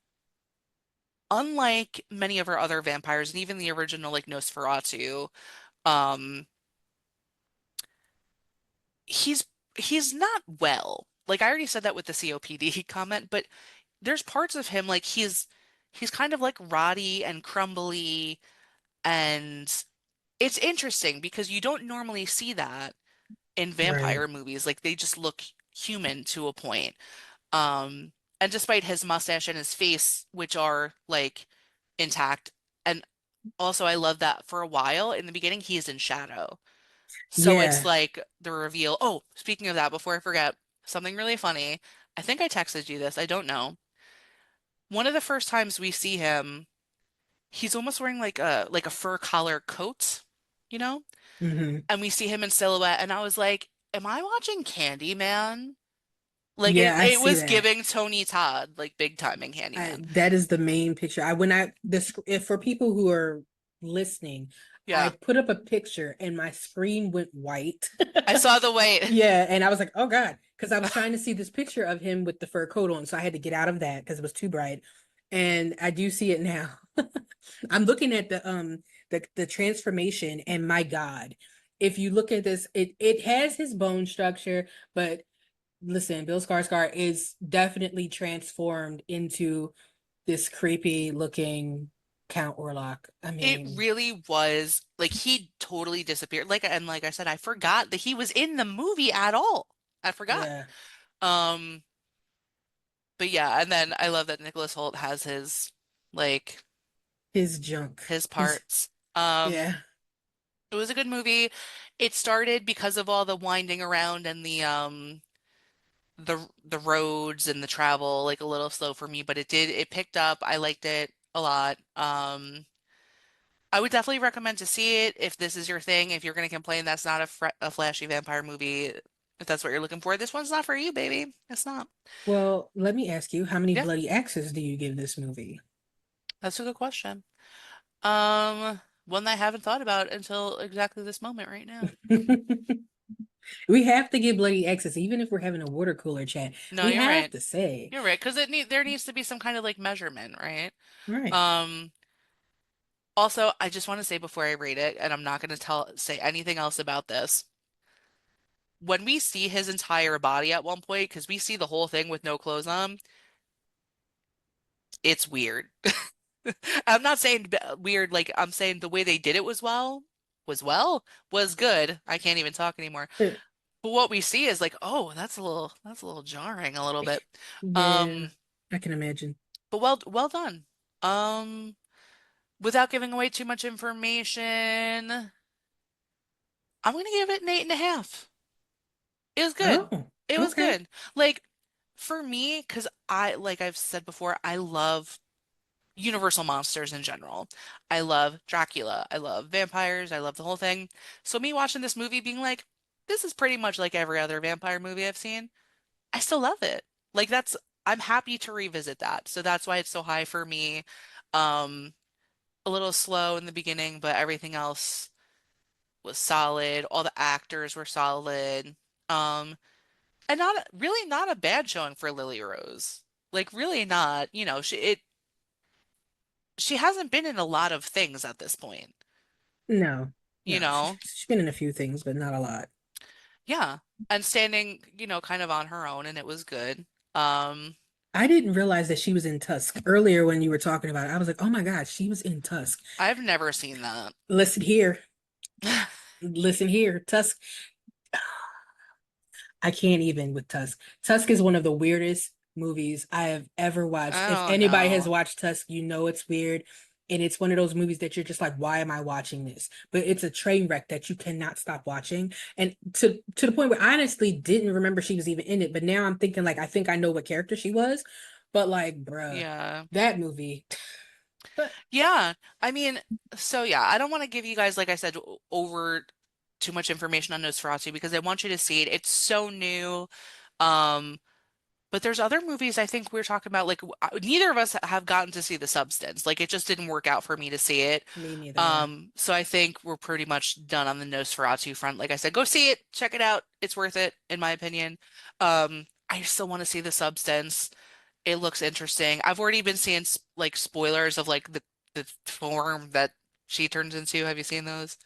[SPEAKER 1] unlike many of our other vampires and even the original like Nosferatu, um, he's he's not well. Like I already said that with the COPD comment, but there's parts of him like he's kind of like rotty and crumbly, and it's interesting because you don't normally see that in
[SPEAKER 2] Right.
[SPEAKER 1] vampire movies. Like they just look human to a point. Um, and despite his mustache and his face, which are like intact, and also I love that for a while in the beginning he is in shadow. So it's
[SPEAKER 2] Yeah.
[SPEAKER 1] like the reveal. Oh, speaking of that, before I forget, something really funny. I think I texted you this. I don't know. One of the first times we see him, he's almost wearing like a fur collar coat, you know?
[SPEAKER 2] Hmm.
[SPEAKER 1] And we see him in silhouette, and I was like, "Am I watching Candyman?" Like
[SPEAKER 2] Yeah, I
[SPEAKER 1] it
[SPEAKER 2] see
[SPEAKER 1] was
[SPEAKER 2] that.
[SPEAKER 1] giving Tony Todd like big time in Candyman.
[SPEAKER 2] That is the main picture. I when I this if for people who are listening, I
[SPEAKER 1] Yeah,
[SPEAKER 2] put up a picture and my screen went white.
[SPEAKER 1] I saw the white.
[SPEAKER 2] Yeah, and I was like, oh God, because I was trying to see this picture of him with the fur coat on, so I had to get out of that because it was too bright. And I do see it now. I'm looking at the transformation, and my God, if you look at this, it has his bone structure, but listen, Bill Skarsgård is definitely transformed into this creepy looking Count Orlok. I
[SPEAKER 1] It
[SPEAKER 2] mean,
[SPEAKER 1] really was like he totally disappeared. Like and like I said, I forgot that he was in the movie at all. I forgot.
[SPEAKER 2] yeah,
[SPEAKER 1] Um, but yeah, and then I love that Nicholas Hoult has his like
[SPEAKER 2] his junk.
[SPEAKER 1] his
[SPEAKER 2] His
[SPEAKER 1] parts. Um,
[SPEAKER 2] yeah,
[SPEAKER 1] it was a good movie. It started because of all the winding around and the roads and the travel like a little slow for me, but it picked up. I liked it a lot. I would definitely recommend to see it if this is your thing. If you're going to complain that's not a flashy vampire movie, if that's what you're looking for, this one's not for you, baby. It's not.
[SPEAKER 2] well, let me ask you, how many
[SPEAKER 1] Yeah,
[SPEAKER 2] bloody X's do you give this movie?
[SPEAKER 1] that's a good question. One that I haven't thought about until exactly this moment right now.
[SPEAKER 2] We have to give bloody X's, even if we're having a water cooler chat.
[SPEAKER 1] No,
[SPEAKER 2] We
[SPEAKER 1] you're
[SPEAKER 2] have
[SPEAKER 1] right.
[SPEAKER 2] to say,
[SPEAKER 1] You're right, because there needs to be some kind of like measurement, right?
[SPEAKER 2] right.
[SPEAKER 1] Um, Also, I just want to say before I rate it, and I'm not going to say anything else about this. When we see his entire body at one point, because we see the whole thing with no clothes on, it's weird. I'm not saying weird, like I'm saying the way they did it was good. I can't even talk anymore. But what we see is like, oh, that's a little jarring a little bit.
[SPEAKER 2] Yeah,
[SPEAKER 1] Um,
[SPEAKER 2] I can imagine.
[SPEAKER 1] but well done. Um, without giving away too much information, I'm gonna give it an 8.5. It was good.
[SPEAKER 2] Oh,
[SPEAKER 1] It was
[SPEAKER 2] okay.
[SPEAKER 1] good. Like for me, because like I've said before, I love Universal monsters in general. I love Dracula. I love vampires. I love the whole thing. So me watching this movie being like, this is pretty much like every other vampire movie I've seen. I still love it. Like I'm happy to revisit that. So that's why it's so high for me. Um, a little slow in the beginning, but everything else was solid. All the actors were solid. Um, And really not a bad showing for Lily Rose. Like really not, she hasn't been in a lot of things at this point,
[SPEAKER 2] No,
[SPEAKER 1] you
[SPEAKER 2] no, she's,
[SPEAKER 1] know?
[SPEAKER 2] she's been in a few things, but not a lot.
[SPEAKER 1] Yeah. And standing, kind of on her own and it was good. Um,
[SPEAKER 2] I didn't realize that she was in Tusk earlier when you were talking about it. I was like, oh my God, she was in Tusk.
[SPEAKER 1] I've never seen that.
[SPEAKER 2] Listen here, listen here, Tusk. I can't even with Tusk. Tusk is one of the weirdest movies I have ever watched.
[SPEAKER 1] I
[SPEAKER 2] If
[SPEAKER 1] don't
[SPEAKER 2] anybody has
[SPEAKER 1] know.
[SPEAKER 2] watched Tusk, you know it's weird. And it's one of those movies that you're just like, why am I watching this? But it's a train wreck that you cannot stop watching. And to the point where I honestly didn't remember she was even in it. But now I'm thinking like I think I know what character she was. But like, bruh,
[SPEAKER 1] Yeah.
[SPEAKER 2] that movie.
[SPEAKER 1] Yeah. I mean, so yeah, I don't want to give you guys, like I said, over too much information on Nosferatu because I want you to see it. It's so new. Um, but there's other movies I think we're talking about, like neither of us have gotten to see The Substance. Like it just didn't work out for me to see it.
[SPEAKER 2] Me neither.
[SPEAKER 1] So I think we're pretty much done on the Nosferatu front. Like I said, go see it, check it out. It's worth it, in my opinion. I still want to see The Substance. It looks interesting. I've already been seeing like spoilers of like the form that she turns into. Have you seen those?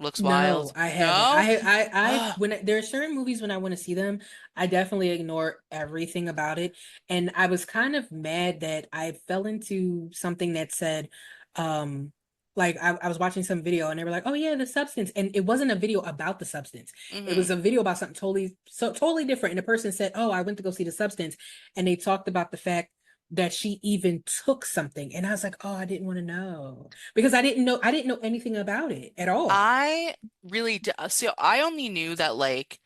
[SPEAKER 1] Looks
[SPEAKER 2] No,
[SPEAKER 1] wild.
[SPEAKER 2] I haven't.
[SPEAKER 1] No?
[SPEAKER 2] I when there are certain movies when I want to see them, I definitely ignore everything about it. And I was kind of mad that I fell into something that said, um, like I was watching some video and they were like, "Oh yeah, the substance," and it wasn't a video about the substance. It
[SPEAKER 1] Hmm.
[SPEAKER 2] was a video about something totally different. And the person said, "Oh, I went to go see the substance," and they talked about the fact that she even took something, and I was like, "Oh, I didn't want to know." Because I didn't know anything about it at all.
[SPEAKER 1] I really d so I only knew that like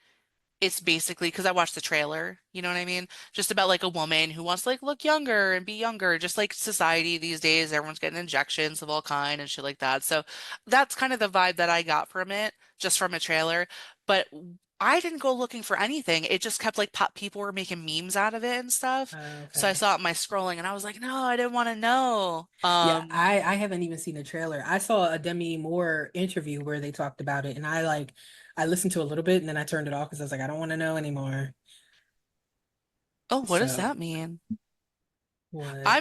[SPEAKER 1] it's basically because I watched the trailer, you know what I mean? Just about like a woman who wants to like look younger and be younger, just like society these days, everyone's getting injections of all kind and shit like that. So that's kind of the vibe that I got from it, just from a trailer. But I didn't go looking for anything. It just kept like pop people were making memes out of it and stuff. So I
[SPEAKER 2] Okay.
[SPEAKER 1] saw it in my scrolling and I was like, no, I didn't want to know.
[SPEAKER 2] Yeah, I haven't even seen the trailer. I saw a Demi Moore interview where they talked about it, and I listened to a little bit and then I turned it off because I was like, I don't want to know anymore.
[SPEAKER 1] Oh, what does
[SPEAKER 2] So
[SPEAKER 1] that mean?
[SPEAKER 2] what?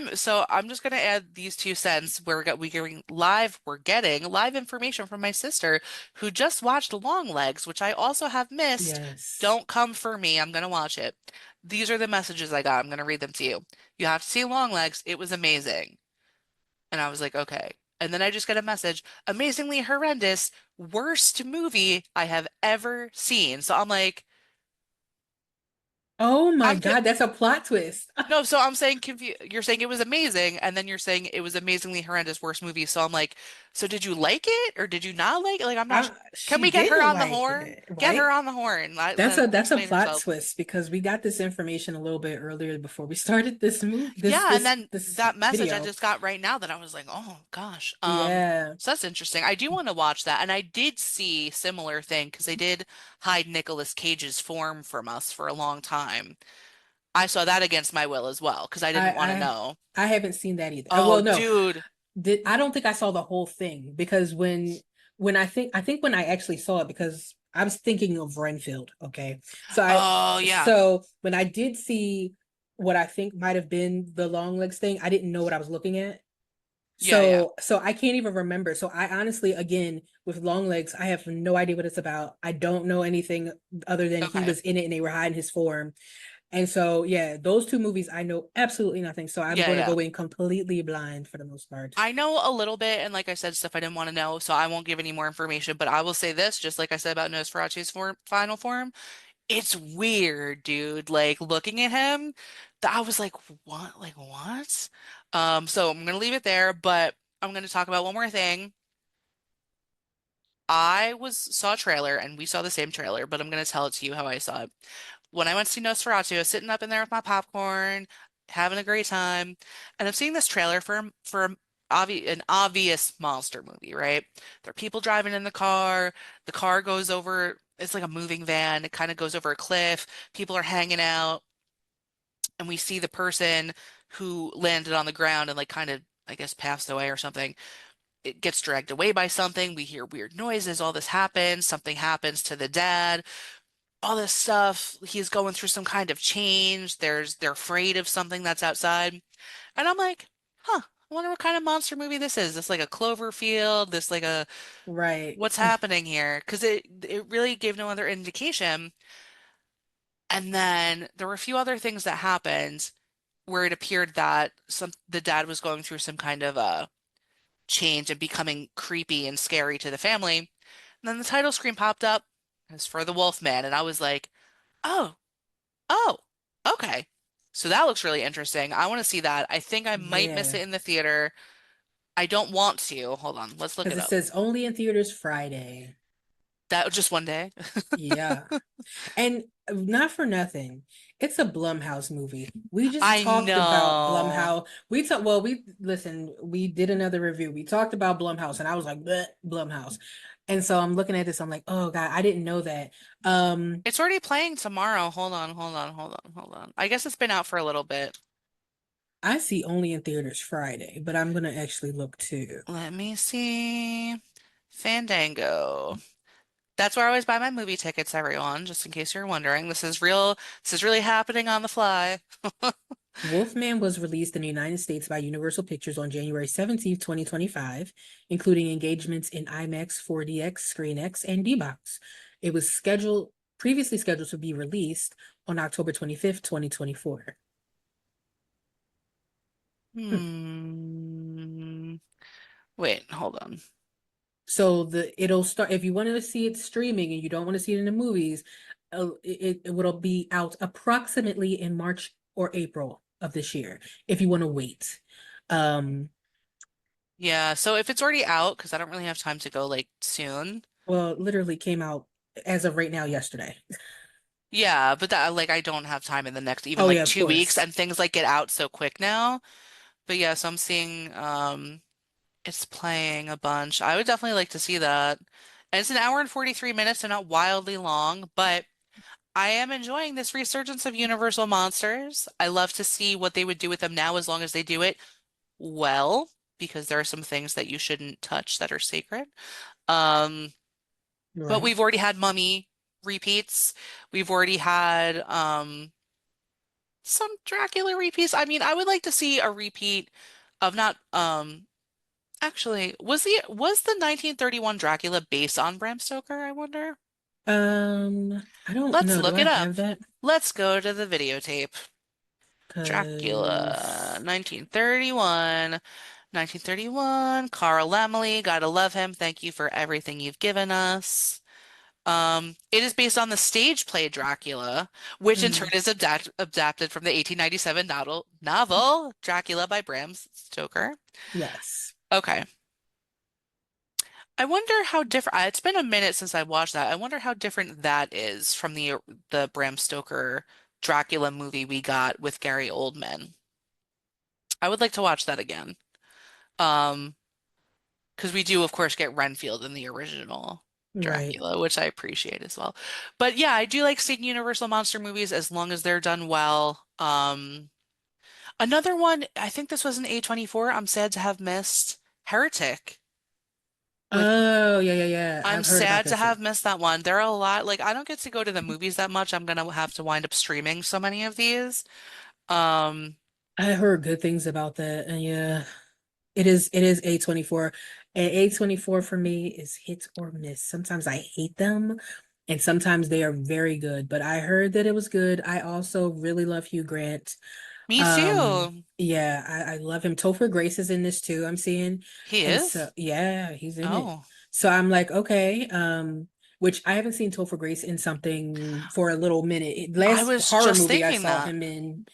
[SPEAKER 1] I'm just gonna add these 2 cents. We're getting live information from my sister who just watched Longlegs, which I also have missed.
[SPEAKER 2] Yes.
[SPEAKER 1] Don't come for me. I'm gonna watch it. These are the messages I got. I'm gonna read them to you. You have to see Longlegs. It was amazing. And I was like, okay. And then I just get a message, amazingly horrendous, worst movie I have ever seen. So I'm like,
[SPEAKER 2] Oh my
[SPEAKER 1] I'm co-
[SPEAKER 2] God, that's a plot twist.
[SPEAKER 1] No, so I'm saying you're saying it was amazing, and then you're saying it was amazingly horrendous, worst movie. So I'm like, so did you like it or did you not like it? Like, I'm not. Can
[SPEAKER 2] She
[SPEAKER 1] we get her
[SPEAKER 2] didn't
[SPEAKER 1] on the
[SPEAKER 2] like
[SPEAKER 1] horn?
[SPEAKER 2] it,
[SPEAKER 1] Get her
[SPEAKER 2] right?
[SPEAKER 1] on the horn.
[SPEAKER 2] That's a
[SPEAKER 1] Explain
[SPEAKER 2] plot
[SPEAKER 1] herself.
[SPEAKER 2] twist because we got this information a little bit earlier before we started this move
[SPEAKER 1] Yeah, and then
[SPEAKER 2] this
[SPEAKER 1] that message I
[SPEAKER 2] video.
[SPEAKER 1] just got right now that I was like, oh gosh.
[SPEAKER 2] Yeah.
[SPEAKER 1] So that's interesting. I do want to watch that, and I did see similar thing because they did hide Nicolas Cage's form from us for a long time. I saw that against my will as well because I
[SPEAKER 2] I
[SPEAKER 1] didn't want to
[SPEAKER 2] I
[SPEAKER 1] know.
[SPEAKER 2] I haven't seen that either.
[SPEAKER 1] Oh,
[SPEAKER 2] Well, no.
[SPEAKER 1] dude.
[SPEAKER 2] I don't think I saw the whole thing because when I think when I actually saw it because I was thinking of Renfield, okay?
[SPEAKER 1] Oh, yeah.
[SPEAKER 2] So when I did see what I think might have been the long legs thing, I didn't know what I was looking at.
[SPEAKER 1] Yeah, yeah.
[SPEAKER 2] So I can't even remember. So I honestly, again, with long legs, I have no idea what it's about. I don't know anything other than he
[SPEAKER 1] Okay.
[SPEAKER 2] was in it and they were hiding his form. And so, yeah, those two movies, I know absolutely nothing. So I'm
[SPEAKER 1] Yeah,
[SPEAKER 2] going to
[SPEAKER 1] yeah.
[SPEAKER 2] go in completely blind for the most part.
[SPEAKER 1] I know a little bit, and like I said, stuff I didn't want to know, so I won't give any more information. But I will say this, just like I said about Nosferatu's final form, it's weird, dude. Like looking at him, I was like, what? Like what? So I'm gonna leave it there, but I'm gonna talk about one more thing. Saw a trailer, and we saw the same trailer, but I'm gonna tell it to you how I saw it. When I went to see Nosferatu, I was sitting up in there with my popcorn, having a great time, and I'm seeing this trailer an obvious monster movie, right? There are people driving in the car. The car goes over, it's like a moving van. It kind of goes over a cliff. People are hanging out, and we see the person who landed on the ground and like kind of, I guess, passed away or something. It gets dragged away by something. We hear weird noises. All this happens. Something happens to the dad, all this stuff. He's going through some kind of change. They're afraid of something that's outside. And I'm like, huh, I wonder what kind of monster movie this is. This like a Cloverfield, this like a
[SPEAKER 2] Right.
[SPEAKER 1] what's happening here? Because it really gave no other indication. And then there were a few other things that happened where it appeared that the dad was going through some kind of a change and becoming creepy and scary to the family. And then the title screen popped up as for the Wolfman, and I was like, Oh, oh, okay. So that looks really interesting. I want to see that. I think I might miss
[SPEAKER 2] Yeah,
[SPEAKER 1] it in the theater. I don't want to. Hold on, let's look
[SPEAKER 2] because
[SPEAKER 1] it
[SPEAKER 2] it
[SPEAKER 1] up.
[SPEAKER 2] says only in theaters Friday.
[SPEAKER 1] That just one day.
[SPEAKER 2] Yeah. And not for nothing, it's a Blumhouse movie. We just
[SPEAKER 1] I
[SPEAKER 2] talked about
[SPEAKER 1] know.
[SPEAKER 2] Blumhouse. We talked, well, we listen, we did another review. We talked about Blumhouse, and I was like, "Bleh, Blumhouse." And so I'm looking at this, I'm like, oh God, I didn't know that.
[SPEAKER 1] It's already playing tomorrow. Hold on. I guess it's been out for a little bit.
[SPEAKER 2] I see only in theaters Friday, but I'm gonna actually look too.
[SPEAKER 1] Let me see. Fandango. That's where I always buy my movie tickets, everyone, just in case you're wondering. This is really happening on the fly.
[SPEAKER 2] Wolfman was released in the United States by Universal Pictures on January 17th, 2025, including engagements in IMAX, 4DX, ScreenX, and D-Box. It was previously scheduled to be released on October 25th, 2024. Hmm.
[SPEAKER 1] Hmm. Wait, hold on.
[SPEAKER 2] So it'll start if you want to see it streaming and you don't want to see it in the movies, it will be out approximately in March or April of this year if you want to wait. Um,
[SPEAKER 1] Yeah, so if it's already out, because I don't really have time to go like soon.
[SPEAKER 2] well, it literally came out as of right now yesterday.
[SPEAKER 1] Yeah, but that like I don't have time in the next even
[SPEAKER 2] Oh
[SPEAKER 1] like
[SPEAKER 2] yeah, of
[SPEAKER 1] 2 weeks
[SPEAKER 2] course.
[SPEAKER 1] and things like get out so quick now. But yeah, so I'm seeing it's playing a bunch. I would definitely like to see that. And it's an hour and 43 minutes and not wildly long, but I am enjoying this resurgence of Universal monsters. I love to see what they would do with them now as long as they do it well, because there are some things that you shouldn't touch that are sacred. Um, but
[SPEAKER 2] Right.
[SPEAKER 1] we've already had Mummy repeats. We've already had some Dracula repeats. I mean, I would like to see a repeat of not actually was the 1931 Dracula based on Bram Stoker, I wonder?
[SPEAKER 2] I don't
[SPEAKER 1] Let's
[SPEAKER 2] know. Do
[SPEAKER 1] look
[SPEAKER 2] I
[SPEAKER 1] it up.
[SPEAKER 2] have that?
[SPEAKER 1] Let's go to the videotape. Dracula,
[SPEAKER 2] Cause
[SPEAKER 1] 1931. 1931, Carl Laemmle, gotta love him. Thank you for everything you've given us. It is based on the stage play Dracula, which in turn
[SPEAKER 2] mm,
[SPEAKER 1] is adapted from the 1897 novel Dracula by Bram Stoker.
[SPEAKER 2] yes.
[SPEAKER 1] Okay. I wonder how different. It's been a minute since I watched that. I wonder how different that is from the Bram Stoker Dracula movie we got with Gary Oldman. I would like to watch that again. Um, because we do, of course, get Renfield in the original
[SPEAKER 2] Right.
[SPEAKER 1] Dracula, which I appreciate as well. But yeah, I do like seeing Universal monster movies as long as they're done well. Another one, I think this was an A24. I'm sad to have missed Heretic with
[SPEAKER 2] Oh, yeah, yeah, yeah.
[SPEAKER 1] I'm
[SPEAKER 2] I've heard about
[SPEAKER 1] sad to
[SPEAKER 2] this one.
[SPEAKER 1] have missed that one. There are a lot, like I don't get to go to the movies that much. I'm gonna have to wind up streaming so many of these. Um,
[SPEAKER 2] I heard good things about that. And yeah, it is A24. And A24 for me is hit or miss. Sometimes I hate them and sometimes they are very good, but I heard that it was good. I also really love Hugh Grant.
[SPEAKER 1] me too.
[SPEAKER 2] Yeah, I love him. Topher Grace is in this too, I'm seeing.
[SPEAKER 1] He
[SPEAKER 2] And so
[SPEAKER 1] is?
[SPEAKER 2] yeah, he's in it.
[SPEAKER 1] Oh,
[SPEAKER 2] So I'm like, okay, which I haven't seen Topher Grace in something for a little minute.
[SPEAKER 1] I
[SPEAKER 2] Last
[SPEAKER 1] was
[SPEAKER 2] horror
[SPEAKER 1] just
[SPEAKER 2] movie I
[SPEAKER 1] thinking
[SPEAKER 2] saw
[SPEAKER 1] that.
[SPEAKER 2] him in,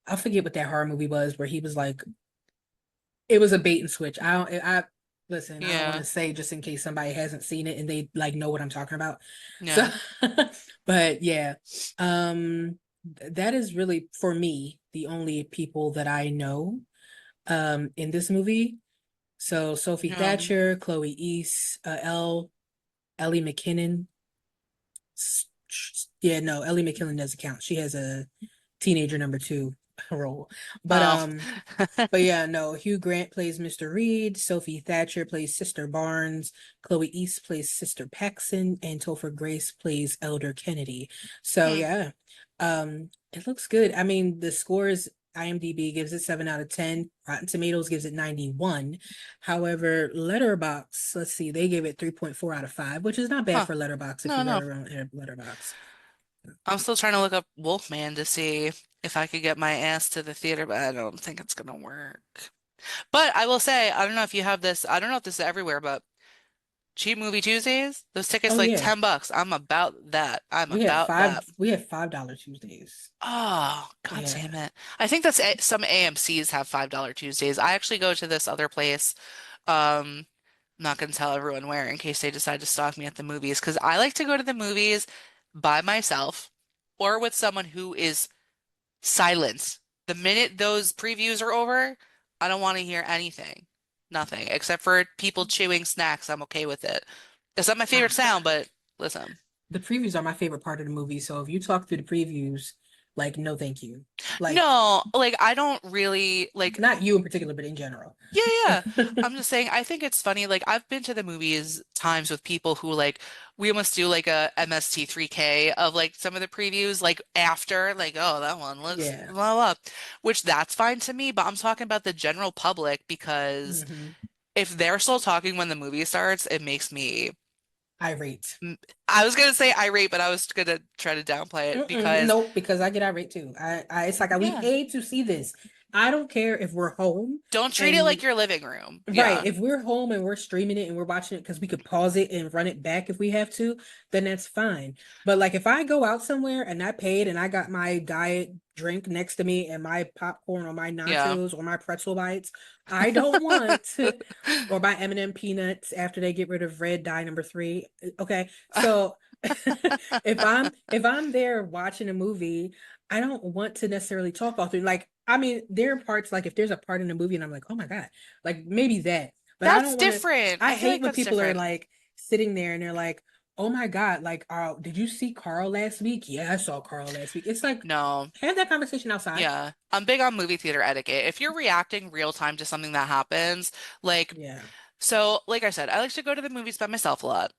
[SPEAKER 2] I forget what that horror movie was where he was like, it was a bait and switch. I listen, I don't want
[SPEAKER 1] Yeah,
[SPEAKER 2] to say just in case somebody hasn't seen it and they like know what I'm talking about. So,
[SPEAKER 1] yeah.
[SPEAKER 2] but yeah, that is really for me the only people that I know in this movie. So Sophie
[SPEAKER 1] Um,
[SPEAKER 2] Thatcher, Chloe East, Ellie McKinnon. Yeah, no, Ellie McKinnon doesn't count. She has a teenager number two role. But
[SPEAKER 1] oh.
[SPEAKER 2] um, but yeah, no, Hugh Grant plays Mr. Reed, Sophie Thatcher plays Sister Barnes, Chloe East plays Sister Paxson, and Topher Grace plays Elder Kennedy. So
[SPEAKER 1] Hmm.
[SPEAKER 2] yeah, it looks good. I mean, the scores IMDb gives it 7 out of 10. Rotten Tomatoes gives it 91. However, Letterbox, let's see, they gave it 3.4 out of 5, which is not bad
[SPEAKER 1] Huh.
[SPEAKER 2] for Letterbox if
[SPEAKER 1] No,
[SPEAKER 2] you've
[SPEAKER 1] no.
[SPEAKER 2] ever run Letterbox.
[SPEAKER 1] I'm still trying to look up Wolfman to see if I could get my ass to the theater, but I don't think it's gonna work. But I will say, I don't know if you have this, I don't know if this is everywhere, but cheap movie Tuesdays. Those tickets
[SPEAKER 2] Oh
[SPEAKER 1] like
[SPEAKER 2] yeah.
[SPEAKER 1] $10. I'm about that. I'm about that.
[SPEAKER 2] We have $5 Tuesdays.
[SPEAKER 1] Oh, God
[SPEAKER 2] Yeah.
[SPEAKER 1] damn it. I think some AMC's have $5 Tuesdays. I actually go to this other place. I'm not gonna tell everyone where in case they decide to stalk me at the movies because I like to go to the movies by myself or with someone who is silent. The minute those previews are over, I don't want to hear anything. Nothing. Except for people chewing snacks. I'm okay with it. It's not my favorite
[SPEAKER 2] Ah.
[SPEAKER 1] sound, but listen.
[SPEAKER 2] The previews are my favorite part of the movie. So if you talk through the previews, like no thank you. Like
[SPEAKER 1] No, like I don't really like
[SPEAKER 2] not you in particular, but in general.
[SPEAKER 1] yeah, yeah. I'm just saying, I think it's funny. Like, I've been to the movies times with people who, like, we almost do like a MST3K of like some of the previews, like, after, like, oh, that one looks
[SPEAKER 2] Yeah.
[SPEAKER 1] blah, blah, which that's fine to me. But I'm talking about the general public because
[SPEAKER 2] Hmm.
[SPEAKER 1] if they're still talking when the movie starts, it makes me,
[SPEAKER 2] Irate.
[SPEAKER 1] mm, I was gonna say irate, but I was gonna try to downplay it
[SPEAKER 2] Mm-mm,
[SPEAKER 1] because,
[SPEAKER 2] nope, because I get irate too. It's like we
[SPEAKER 1] yeah,
[SPEAKER 2] paid to see this. I don't care if we're home
[SPEAKER 1] don't treat it
[SPEAKER 2] and
[SPEAKER 1] like your living room.
[SPEAKER 2] right,
[SPEAKER 1] Yeah,
[SPEAKER 2] if we're home and we're streaming it and we're watching it because we could pause it and run it back if we have to, then that's fine. But like if I go out somewhere and I paid and I got my diet drink next to me and my popcorn or my
[SPEAKER 1] yeah.
[SPEAKER 2] nachos or my pretzel bites, I don't want to, or my M&M peanuts after they get rid of red dye number three. Okay, so if I'm there watching a movie, I don't want to necessarily talk all through. Like, I mean, there are parts like if there's a part in the movie and I'm like, oh my God, like maybe that. But I
[SPEAKER 1] That's
[SPEAKER 2] don't want to.
[SPEAKER 1] different.
[SPEAKER 2] I
[SPEAKER 1] I feel
[SPEAKER 2] hate
[SPEAKER 1] like
[SPEAKER 2] when
[SPEAKER 1] that's
[SPEAKER 2] people are
[SPEAKER 1] different.
[SPEAKER 2] like sitting there and they're like, oh my God, like, did you see Carl last week? Yeah, I saw Carl last week. It's like,
[SPEAKER 1] No.
[SPEAKER 2] have that conversation outside.
[SPEAKER 1] Yeah. I'm big on movie theater etiquette. If you're reacting real time to something that happens, like,
[SPEAKER 2] Yeah.
[SPEAKER 1] so, like I said, I like to go to the movies by myself a lot.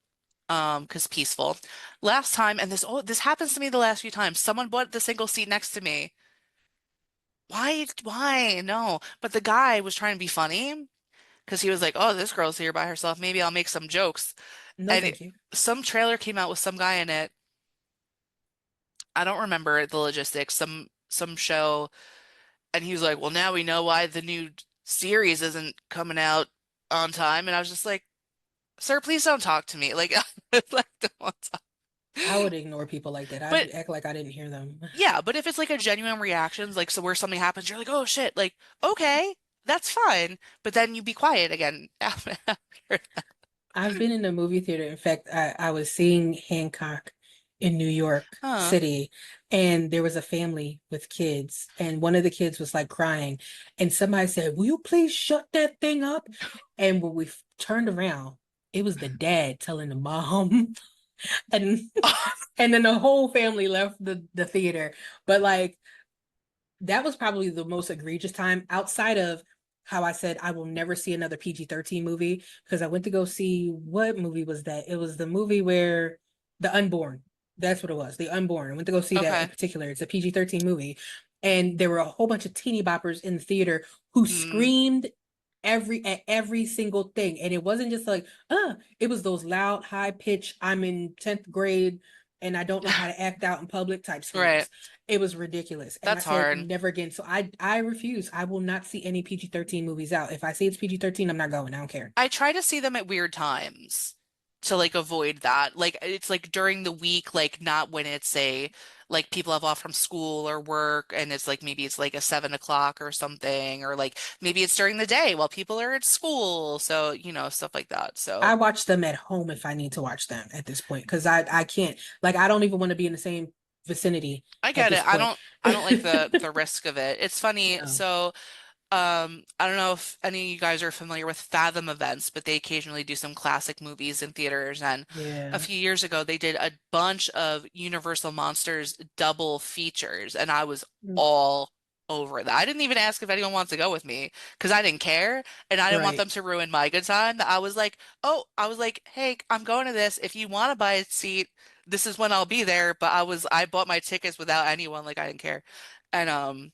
[SPEAKER 1] 'Cause peaceful. Last time, and this happens to me the last few times, someone bought the single seat next to me. Why? Why? No. But the guy was trying to be funny because he was like, oh, this girl's here by herself. Maybe I'll make some jokes.
[SPEAKER 2] No,
[SPEAKER 1] And
[SPEAKER 2] thank you.
[SPEAKER 1] some trailer came out with some guy in it. I don't remember the logistics, some show. And he was like, well, now we know why the new series isn't coming out on time. And I was just like, sir, please don't talk to me. Like, like, don't want to talk.
[SPEAKER 2] I would ignore people like that.
[SPEAKER 1] But
[SPEAKER 2] I'd act like I didn't hear them.
[SPEAKER 1] yeah, but if it's like a genuine reactions, like, so where something happens, you're like, oh shit, like, okay, that's fine. But then you be quiet again after.
[SPEAKER 2] I've been in a movie theater. In fact, I was seeing Hancock in New York
[SPEAKER 1] Huh.
[SPEAKER 2] City, and there was a family with kids, and one of the kids was like crying, and somebody said, "Will you please shut that thing up?" And when we turned around, it was the dad telling the mom, and and then the whole family left the theater. But like that was probably the most egregious time outside of how I said I will never see another PG-13 movie because I went to go see what movie was that? It was the movie where The Unborn. That's what it was. The Unborn. I went to go see that in
[SPEAKER 1] Okay.
[SPEAKER 2] particular. It's a PG-13 movie. And there were a whole bunch of teeny boppers in the theater who
[SPEAKER 1] Mm,
[SPEAKER 2] screamed every single thing. And it wasn't just like, it was those loud, high pitch, I'm in 10th grade and I don't know how to act out in public type
[SPEAKER 1] right.
[SPEAKER 2] screams. It was ridiculous. And I
[SPEAKER 1] That's
[SPEAKER 2] said,
[SPEAKER 1] hard.
[SPEAKER 2] never again. So I refuse. I will not see any PG-13 movies out. If I see it's PG-13, I'm not going. I don't care.
[SPEAKER 1] I try to see them at weird times to like avoid that. Like it's like during the week, like not when it's a like people have off from school or work and it's like maybe it's like a 7 o'clock or something, or like maybe it's during the day while people are at school. So, stuff like that. So
[SPEAKER 2] I watch them at home if I need to watch them at this point because I can't like I don't even want to be in the same vicinity
[SPEAKER 1] I
[SPEAKER 2] at
[SPEAKER 1] get
[SPEAKER 2] this
[SPEAKER 1] it. I
[SPEAKER 2] point.
[SPEAKER 1] don't I don't like the risk of it. It's funny.
[SPEAKER 2] No.
[SPEAKER 1] So I don't know if any of you guys are familiar with Fathom events, but they occasionally do some classic movies in theaters. And a
[SPEAKER 2] Yeah.
[SPEAKER 1] few years ago, they did a bunch of Universal Monsters double features, and I was all over that. I didn't even ask if anyone wants to go with me because I didn't care, and I didn't want
[SPEAKER 2] Right.
[SPEAKER 1] them to ruin my good time. I was like, hey, I'm going to this. If you want to buy a seat, this is when I'll be there. But I bought my tickets without anyone, like I didn't care. And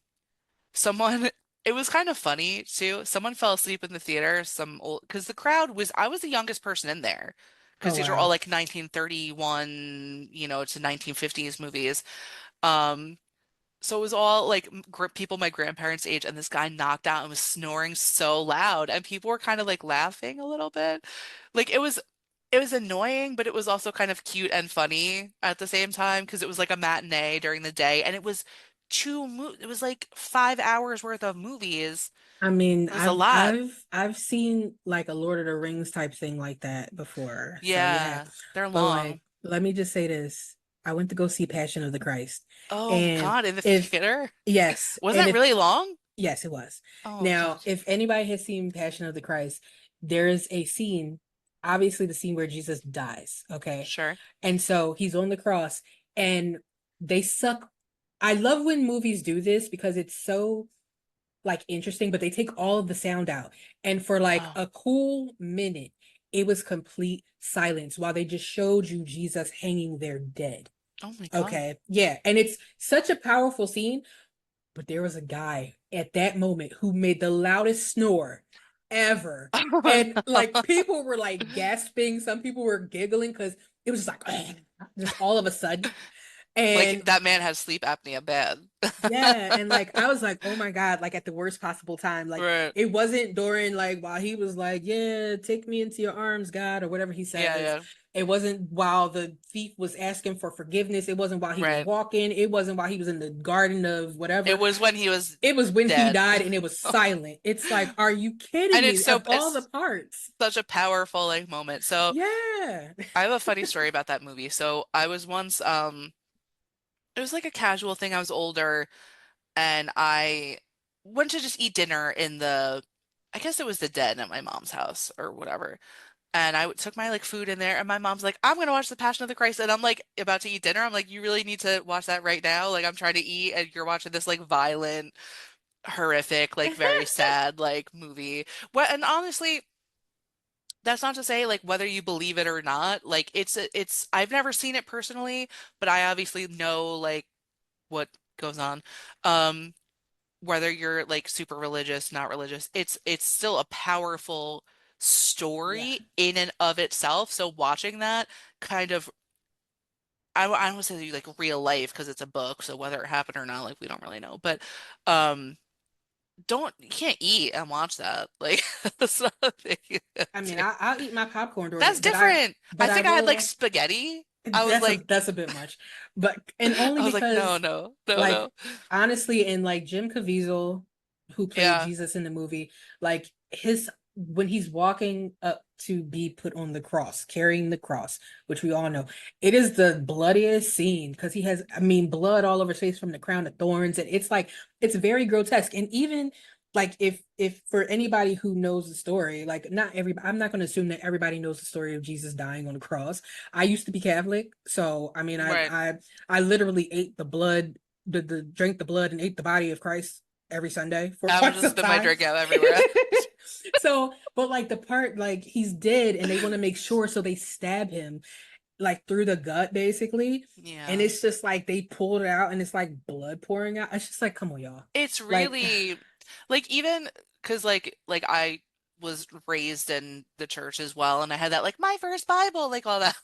[SPEAKER 1] someone, it was kind of funny too. Someone fell asleep in the theater, some old, because I was the youngest person in there because
[SPEAKER 2] Oh
[SPEAKER 1] these are all
[SPEAKER 2] wow.
[SPEAKER 1] like 1931, to 1950s movies. Um, so it was all like people my grandparents' age, and this guy knocked out and was snoring so loud, and people were kind of like laughing a little bit. Like it was. it was annoying, but it was also kind of cute and funny at the same time because it was like a matinee during the day and it was it was like 5 hours worth of movies.
[SPEAKER 2] I mean,
[SPEAKER 1] It was a lot.
[SPEAKER 2] I've seen like a Lord of the Rings type thing like that before. So yeah.
[SPEAKER 1] Yeah, they're
[SPEAKER 2] But like,
[SPEAKER 1] long.
[SPEAKER 2] let me just say this. I went to go see Passion of the Christ.
[SPEAKER 1] Oh
[SPEAKER 2] And
[SPEAKER 1] God, in the
[SPEAKER 2] if
[SPEAKER 1] theater?
[SPEAKER 2] yes,
[SPEAKER 1] Was
[SPEAKER 2] and
[SPEAKER 1] that
[SPEAKER 2] if
[SPEAKER 1] really long?
[SPEAKER 2] yes, it was.
[SPEAKER 1] Oh
[SPEAKER 2] Now,
[SPEAKER 1] God.
[SPEAKER 2] if anybody has seen Passion of the Christ, there is a scene, obviously the scene where Jesus dies, okay?
[SPEAKER 1] Sure.
[SPEAKER 2] And so he's on the cross and they suck. I love when movies do this because it's so like interesting, but they take all of the sound out. And for like
[SPEAKER 1] Oh,
[SPEAKER 2] a cool minute, it was complete silence while they just showed you Jesus hanging there dead.
[SPEAKER 1] oh my God.
[SPEAKER 2] Okay. Yeah. And it's such a powerful scene, but there was a guy at that moment who made the loudest snore ever. And like people were like gasping, some people were giggling because it was just like just all of a sudden.
[SPEAKER 1] Like
[SPEAKER 2] And
[SPEAKER 1] that man has sleep apnea bad.
[SPEAKER 2] yeah, and like I was like, oh my God, like at the worst possible time. Like
[SPEAKER 1] Right.
[SPEAKER 2] it wasn't during like while he was like, yeah, take me into your arms, God, or whatever he
[SPEAKER 1] Yeah,
[SPEAKER 2] says.
[SPEAKER 1] yeah.
[SPEAKER 2] It wasn't while the thief was asking for forgiveness. It wasn't while he was
[SPEAKER 1] Right.
[SPEAKER 2] walking. It wasn't while he was in the garden of
[SPEAKER 1] It
[SPEAKER 2] whatever.
[SPEAKER 1] was when he was
[SPEAKER 2] It was when he
[SPEAKER 1] dead.
[SPEAKER 2] died and it was silent. It's like, are you kidding
[SPEAKER 1] And
[SPEAKER 2] me? Of all the
[SPEAKER 1] it's
[SPEAKER 2] parts.
[SPEAKER 1] such a powerful like moment. So
[SPEAKER 2] Yeah.
[SPEAKER 1] I have a funny story about that movie. So I was once it was like a casual thing. I was older and I went to just eat dinner in the I guess it was the den at my mom's house or whatever. And I took my like food in there and my mom's like, I'm gonna watch The Passion of the Christ. And I'm like about to eat dinner. I'm like, you really need to watch that right now. Like I'm trying to eat and you're watching this like violent, horrific, like very sad like movie. What and honestly, that's not to say like whether you believe it or not. Like it's I've never seen it personally, but I obviously know like what goes on. Um, whether you're like super religious, not religious, it's still a powerful
[SPEAKER 2] Yeah.
[SPEAKER 1] story in and of itself. So watching that kind of I don't want to say like real life because it's a book, so whether it happened or not, like we don't really know. But um don't you can't eat and watch that. Like that's not a thing you
[SPEAKER 2] I mean,
[SPEAKER 1] do.
[SPEAKER 2] I'll eat my popcorn during
[SPEAKER 1] That's
[SPEAKER 2] it,
[SPEAKER 1] different. I
[SPEAKER 2] but I
[SPEAKER 1] think I had like
[SPEAKER 2] will.
[SPEAKER 1] spaghetti. I was like
[SPEAKER 2] That's a bit much, but and only
[SPEAKER 1] I was like no,
[SPEAKER 2] because
[SPEAKER 1] no, no,
[SPEAKER 2] like
[SPEAKER 1] no.
[SPEAKER 2] honestly, and like Jim Caviezel, who played
[SPEAKER 1] Yeah,
[SPEAKER 2] Jesus in the movie, like his when he's walking up to be put on the cross, carrying the cross, which we all know, it is the bloodiest scene because he has, I mean, blood all over his face from the crown of thorns, and it's like it's very grotesque, and even like if for anybody who knows the story, like not everybody, I'm not going to assume that everybody knows the story of Jesus dying on the cross. I used to be Catholic, so I mean,
[SPEAKER 1] right.
[SPEAKER 2] I literally ate the blood, the drank the blood and ate the body of Christ every Sunday for
[SPEAKER 1] I would
[SPEAKER 2] quite
[SPEAKER 1] just
[SPEAKER 2] some
[SPEAKER 1] spit my
[SPEAKER 2] time.
[SPEAKER 1] drink out everywhere.
[SPEAKER 2] So, but like the part like he's dead and they want to make sure, so they stab him like through the gut basically, and
[SPEAKER 1] Yeah.
[SPEAKER 2] it's just like they pulled it out and it's like blood pouring out. It's just like, come on, y'all.
[SPEAKER 1] It's
[SPEAKER 2] Like,
[SPEAKER 1] really like even because like I was raised in the church as well and I had that like my first Bible like all that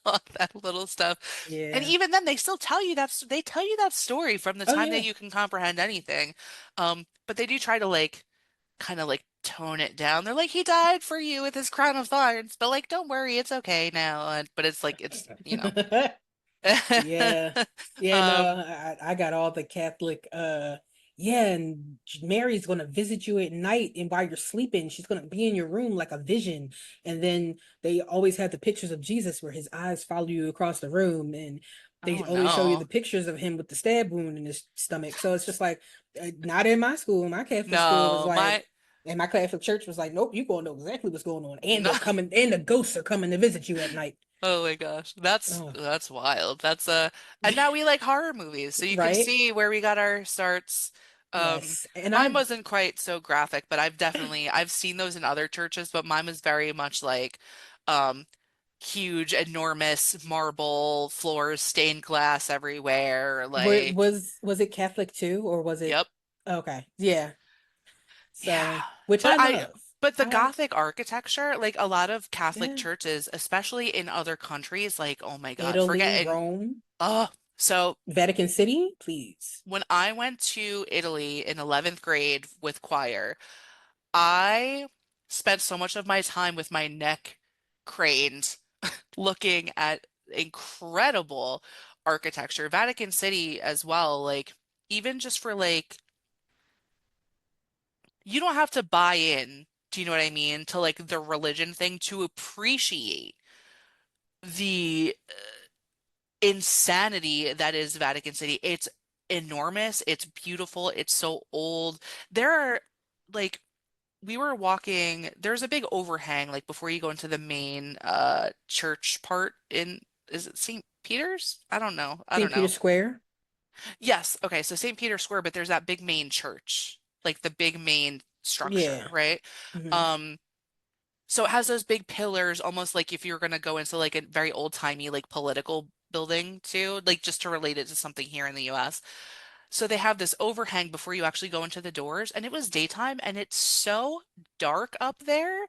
[SPEAKER 1] all that little stuff and
[SPEAKER 2] yeah.
[SPEAKER 1] even then they still tell you they tell you that story from the
[SPEAKER 2] Oh
[SPEAKER 1] time that
[SPEAKER 2] yeah.
[SPEAKER 1] you can comprehend anything but they do try to like kind of like tone it down. They're like he died for you with his crown of thorns but like don't worry it's okay now but it's like it's
[SPEAKER 2] Yeah. Yeah, no,
[SPEAKER 1] um
[SPEAKER 2] I got all the Catholic yeah, and Mary's gonna visit you at night and while you're sleeping, she's gonna be in your room like a vision. And then they always have the pictures of Jesus where his eyes follow you across the room and they
[SPEAKER 1] oh
[SPEAKER 2] always show you the
[SPEAKER 1] no.
[SPEAKER 2] pictures of him with the stab wound in his stomach. So it's just like not in my school. My Catholic school was
[SPEAKER 1] No,
[SPEAKER 2] like
[SPEAKER 1] my
[SPEAKER 2] and my Catholic church was like, nope, you gonna know exactly what's going on. And
[SPEAKER 1] no.
[SPEAKER 2] they're coming and the ghosts are coming to visit you at night.
[SPEAKER 1] Oh my gosh.
[SPEAKER 2] Oh,
[SPEAKER 1] That's wild. That's and now we like horror movies. So you can
[SPEAKER 2] right?
[SPEAKER 1] see where we got our starts. Um
[SPEAKER 2] Yes. And
[SPEAKER 1] mine
[SPEAKER 2] I
[SPEAKER 1] wasn't quite so graphic, but I've seen those in other churches, but mine was very much like um huge, enormous marble floors, stained glass everywhere, like
[SPEAKER 2] was it Catholic too, or was it
[SPEAKER 1] yep.
[SPEAKER 2] okay? Yeah.
[SPEAKER 1] Yeah.
[SPEAKER 2] So, which
[SPEAKER 1] But
[SPEAKER 2] I love.
[SPEAKER 1] but the
[SPEAKER 2] I like,
[SPEAKER 1] Gothic architecture, like a lot of Catholic
[SPEAKER 2] yeah.
[SPEAKER 1] churches, especially in other countries, like oh my God,
[SPEAKER 2] Italy,
[SPEAKER 1] forgetting
[SPEAKER 2] Rome,
[SPEAKER 1] oh, so
[SPEAKER 2] Vatican City, please.
[SPEAKER 1] when I went to Italy in 11th grade with choir, I spent so much of my time with my neck craned looking at incredible architecture. Vatican City as well, like even just for like you don't have to buy in, do you know what I mean, to like the religion thing to appreciate the insanity that is Vatican City. It's enormous, it's beautiful, it's so old. There are like we were walking, there's a big overhang like before you go into the main church part in is it St. Peter's? I don't know. I
[SPEAKER 2] St.
[SPEAKER 1] don't
[SPEAKER 2] Peter's
[SPEAKER 1] know.
[SPEAKER 2] Square.
[SPEAKER 1] Yes, okay, so St. Peter's Square, but there's that big main church, like the big main structure,
[SPEAKER 2] Yeah.
[SPEAKER 1] right?
[SPEAKER 2] Hmm.
[SPEAKER 1] Um so it has those big pillars, almost like if you're gonna go into like a very old-timey like political building too, like just to relate it to something here in the US. So they have this overhang before you actually go into the doors, and it was daytime, and it's so dark up there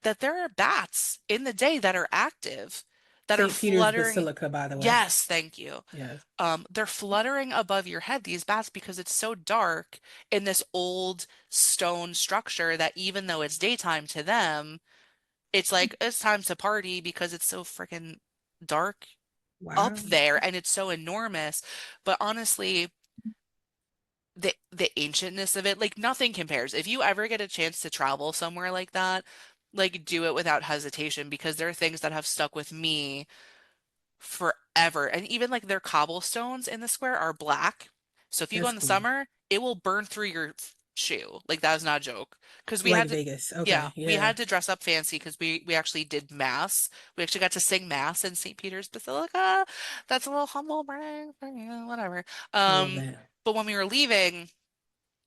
[SPEAKER 1] that there are bats in the day that are active, that are
[SPEAKER 2] St. Peter's
[SPEAKER 1] fluttering.
[SPEAKER 2] Basilica, by the way.
[SPEAKER 1] Yes, thank you.
[SPEAKER 2] Yes.
[SPEAKER 1] They're fluttering above your head, these bats, because it's so dark in this old stone structure that even though it's daytime to them, it's like it's time to party because it's so freaking dark up
[SPEAKER 2] Wow.
[SPEAKER 1] there and it's so enormous. But honestly, the ancientness of it, like nothing compares. If you ever get a chance to travel somewhere like that, like do it without hesitation because there are things that have stuck with me forever. And even like their cobblestones in the square are black. So if you go
[SPEAKER 2] That's
[SPEAKER 1] in the
[SPEAKER 2] cool.
[SPEAKER 1] summer, it will burn through your shoe. Like that is not a joke. Because we
[SPEAKER 2] Like
[SPEAKER 1] had to,
[SPEAKER 2] Vegas.
[SPEAKER 1] yeah,
[SPEAKER 2] Okay.
[SPEAKER 1] we
[SPEAKER 2] Yeah.
[SPEAKER 1] had to dress up fancy because we actually did mass. We actually got to sing mass in St. Peter's Basilica. That's a little humble brag, but, you know, whatever.
[SPEAKER 2] I love
[SPEAKER 1] Um,
[SPEAKER 2] that.
[SPEAKER 1] but when we were leaving,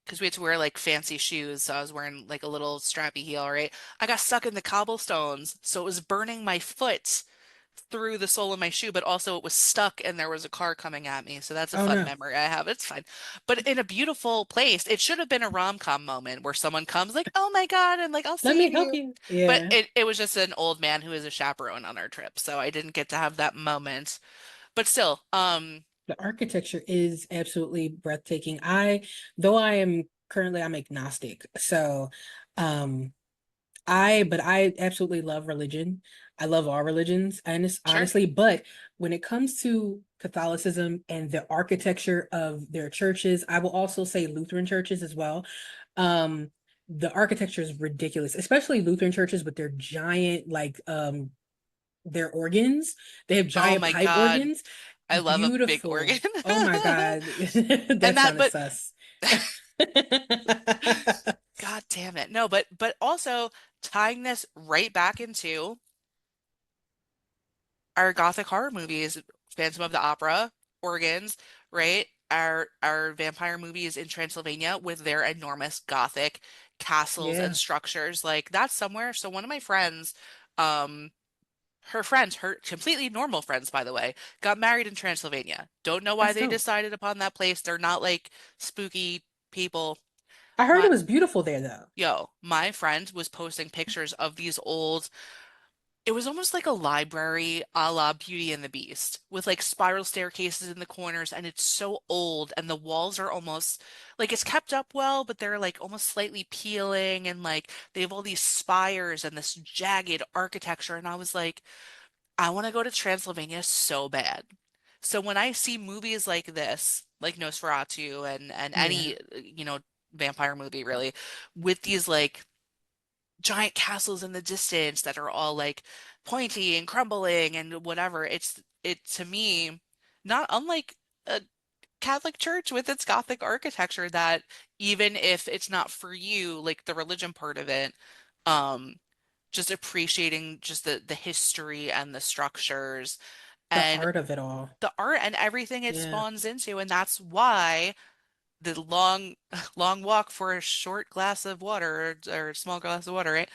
[SPEAKER 1] because we had to wear like fancy shoes, so I was wearing like a little strappy heel, right? I got stuck in the cobblestones, so it was burning my foot through the sole of my shoe, but also it was stuck and there was a car coming at me. So that's a
[SPEAKER 2] Oh
[SPEAKER 1] fun
[SPEAKER 2] no.
[SPEAKER 1] memory I have. It's fine. But in a beautiful place, it should have been a rom-com moment where someone comes like, "Oh my God," and like, "I'll
[SPEAKER 2] Let me
[SPEAKER 1] save
[SPEAKER 2] help
[SPEAKER 1] you."
[SPEAKER 2] you.
[SPEAKER 1] But
[SPEAKER 2] Yeah.
[SPEAKER 1] it was just an old man who was a chaperone on our trip, so I didn't get to have that moment. But still,
[SPEAKER 2] The architecture is absolutely breathtaking. Though I am currently, I'm agnostic. So, um, but I absolutely love religion. I love all religions,
[SPEAKER 1] sure.
[SPEAKER 2] honestly. But when it comes to Catholicism and the architecture of their churches, I will also say Lutheran churches as well. Um, the architecture is ridiculous, especially Lutheran churches with their giant, like, their organs. They have
[SPEAKER 1] Oh
[SPEAKER 2] giant
[SPEAKER 1] my
[SPEAKER 2] pipe
[SPEAKER 1] God.
[SPEAKER 2] organs.
[SPEAKER 1] I love a big organ.
[SPEAKER 2] Beautiful. Oh my God. That
[SPEAKER 1] And that,
[SPEAKER 2] sounded
[SPEAKER 1] but
[SPEAKER 2] sus.
[SPEAKER 1] God damn it. No, but also tying this right back into our gothic horror movies, Phantom of the Opera, organs, right? Our vampire movies in Transylvania with their enormous gothic castles and
[SPEAKER 2] Yeah,
[SPEAKER 1] structures. Like that's somewhere. So one of my friends, um, her friends, her completely normal friends, by the way, got married in Transylvania. Don't know why
[SPEAKER 2] that's
[SPEAKER 1] they
[SPEAKER 2] dope.
[SPEAKER 1] decided upon that place. They're not like spooky people.
[SPEAKER 2] I heard
[SPEAKER 1] My
[SPEAKER 2] it was beautiful there though.
[SPEAKER 1] my friend was posting pictures of these old, it was almost like a library a la Beauty and the Beast with like spiral staircases in the corners, and it's so old, and the walls are almost like it's kept up well, but they're like almost slightly peeling, and like they have all these spires and this jagged architecture. And I was like, I want to go to Transylvania so bad. So when I see movies like this, like Nosferatu and
[SPEAKER 2] Yeah.
[SPEAKER 1] any, vampire movie really, with these like giant castles in the distance that are all like pointy and crumbling and whatever. It to me, not unlike a Catholic church with its Gothic architecture that even if it's not for you, like the religion part of it, um, just appreciating just the history and the structures
[SPEAKER 2] The
[SPEAKER 1] and
[SPEAKER 2] art of it all.
[SPEAKER 1] the art and everything it
[SPEAKER 2] Yeah.
[SPEAKER 1] spawns into. And that's why the long long walk for a short glass of water or a small glass of water, right?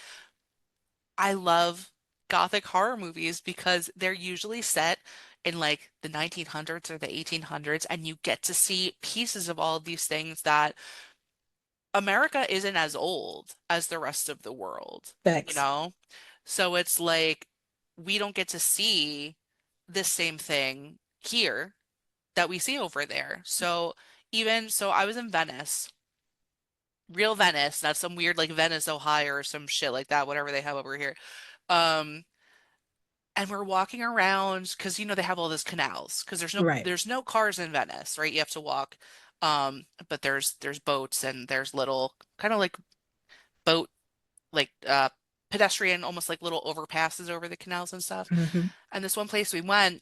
[SPEAKER 1] I love gothic horror movies because they're usually set in like the 1900s or the 1800s, and you get to see pieces of all of these things that America isn't as old as the rest of the world, you
[SPEAKER 2] Facts.
[SPEAKER 1] know? So it's like we don't get to see this same thing here that we see over there. So even so I was in Venice, real Venice, not some weird like Venice, Ohio or some shit like that, whatever they have over here. Um and we're walking around because they have all those canals because
[SPEAKER 2] Right.
[SPEAKER 1] there's no cars in Venice, right? You have to walk. But there's boats and there's little kind of like boat like pedestrian almost like little overpasses over the canals and stuff.
[SPEAKER 2] Hmm.
[SPEAKER 1] And this one place we went,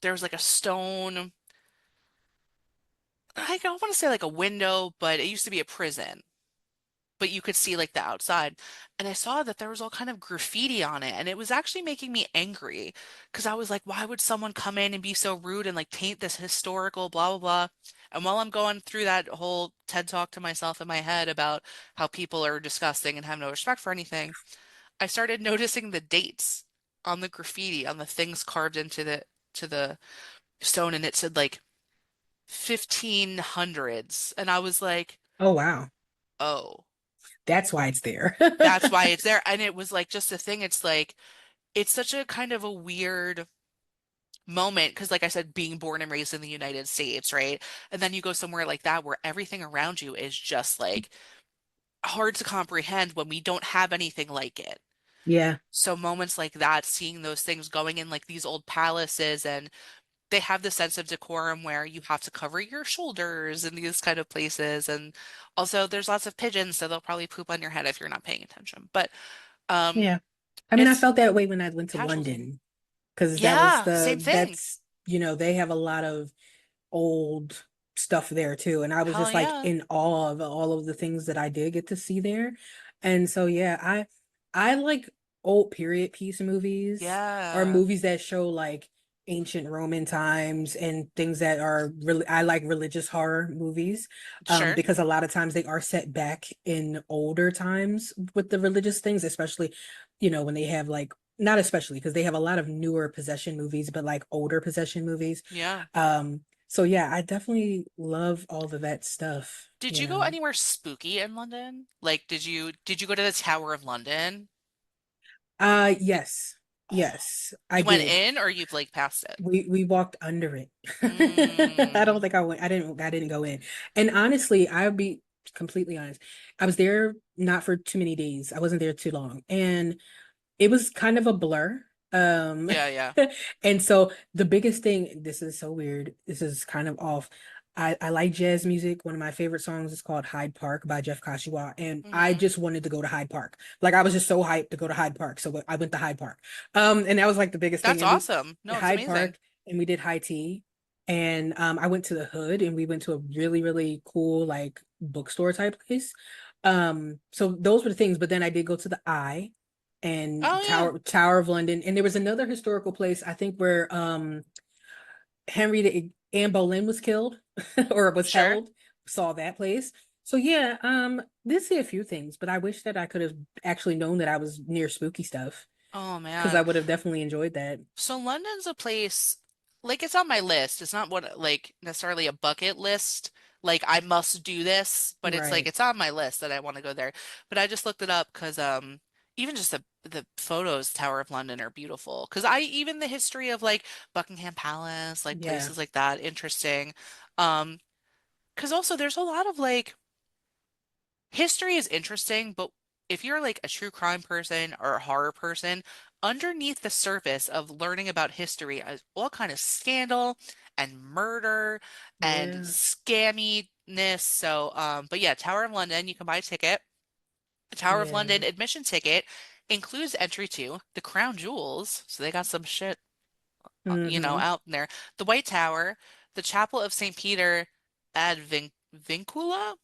[SPEAKER 1] there was like a stone, I don't want to say like a window, but it used to be a prison. But you could see like the outside. And I saw that there was all kind of graffiti on it. And it was actually making me angry because I was like, why would someone come in and be so rude and like taint this historical blah, blah, blah. And while I'm going through that whole TED talk to myself in my head about how people are disgusting and have no respect for anything, I started noticing the dates on the graffiti, on the things carved into the stone, and it said like 1500s. And I was like,
[SPEAKER 2] Oh, wow.
[SPEAKER 1] oh.
[SPEAKER 2] That's why it's there.
[SPEAKER 1] That's why it's there. And it was like just a thing. It's like, it's such a kind of a weird moment because, like I said, being born and raised in the United States, right? And then you go somewhere like that where everything around you is just like hard to comprehend when we don't have anything like it.
[SPEAKER 2] Yeah.
[SPEAKER 1] So moments like that, seeing those things going in like these old palaces, and they have the sense of decorum where you have to cover your shoulders in these kind of places. And also there's lots of pigeons, so they'll probably poop on your head if you're not paying attention. But um
[SPEAKER 2] Yeah. I mean, I
[SPEAKER 1] it's
[SPEAKER 2] felt that way when I went to
[SPEAKER 1] casualty.
[SPEAKER 2] London because
[SPEAKER 1] Yeah, same thing.
[SPEAKER 2] they have a lot of old stuff there too. And I was
[SPEAKER 1] Hell
[SPEAKER 2] just like
[SPEAKER 1] yeah.
[SPEAKER 2] in awe of all of the things that I did get to see there. And so yeah, I like old period piece movies or
[SPEAKER 1] Yeah.
[SPEAKER 2] movies that show like ancient Roman times and things that are really I like religious horror movies
[SPEAKER 1] Sure.
[SPEAKER 2] because a lot of times they are set back in older times with the religious things, especially when they have like not especially because they have a lot of newer possession movies, but like older possession movies.
[SPEAKER 1] Yeah.
[SPEAKER 2] So yeah, I definitely love all of that stuff,
[SPEAKER 1] Did
[SPEAKER 2] you
[SPEAKER 1] you go
[SPEAKER 2] know.
[SPEAKER 1] anywhere spooky in London? Like, did you go to the Tower of London?
[SPEAKER 2] Yes.
[SPEAKER 1] Oh,
[SPEAKER 2] Yes, I
[SPEAKER 1] you went
[SPEAKER 2] did.
[SPEAKER 1] in or you've like passed it?
[SPEAKER 2] We walked under it. I don't
[SPEAKER 1] Mm.
[SPEAKER 2] think I went. I didn't go in. And honestly, I'll be completely honest. I was there not for too many days. I wasn't there too long. And it was kind of a blur. Um,
[SPEAKER 1] Yeah, yeah.
[SPEAKER 2] and so the biggest thing, this is so weird. This is kind of off. I like jazz music. One of my favorite songs is called Hyde Park by Jeff Kashiwa. And I
[SPEAKER 1] Hmm.
[SPEAKER 2] just wanted to go to Hyde Park. Like I was just so hyped to go to Hyde Park. So I went to Hyde Park. And that was like the biggest thing.
[SPEAKER 1] That's
[SPEAKER 2] And we
[SPEAKER 1] awesome. No, it's
[SPEAKER 2] Hyde
[SPEAKER 1] amazing.
[SPEAKER 2] Park and we did high tea. And I went to the Hood and we went to a really, really cool like bookstore type place. So those were the things, but then I did go to the Eye and
[SPEAKER 1] Oh yeah.
[SPEAKER 2] Tower of London, and there was another historical place I think where Anne Boleyn was killed or was
[SPEAKER 1] Sure.
[SPEAKER 2] held. Saw that place. So yeah, did see a few things, but I wish that I could have actually known that I was near spooky stuff
[SPEAKER 1] Oh
[SPEAKER 2] because I
[SPEAKER 1] man.
[SPEAKER 2] would have definitely enjoyed that.
[SPEAKER 1] So London's a place like it's on my list. It's not what like necessarily a bucket list. Like I must do this, but it's like
[SPEAKER 2] Right.
[SPEAKER 1] it's on my list that I want to go there. But I just looked it up because even just the photos Tower of London are beautiful. Because I even the history of like Buckingham Palace, like
[SPEAKER 2] Yeah.
[SPEAKER 1] places like that, interesting. Um, because also there's a lot of like history is interesting, but if you're like a true crime person or a horror person, underneath the surface of learning about history is all kind of scandal and murder and
[SPEAKER 2] Yeah.
[SPEAKER 1] scamminess. So, but yeah, Tower of London, you can buy a ticket. The Tower of
[SPEAKER 2] Yeah.
[SPEAKER 1] London admission ticket includes entry to the Crown Jewels, so they got some shit,
[SPEAKER 2] Mm-hmm.
[SPEAKER 1] out there. The White Tower, the Chapel of St. Peter ad Vincula,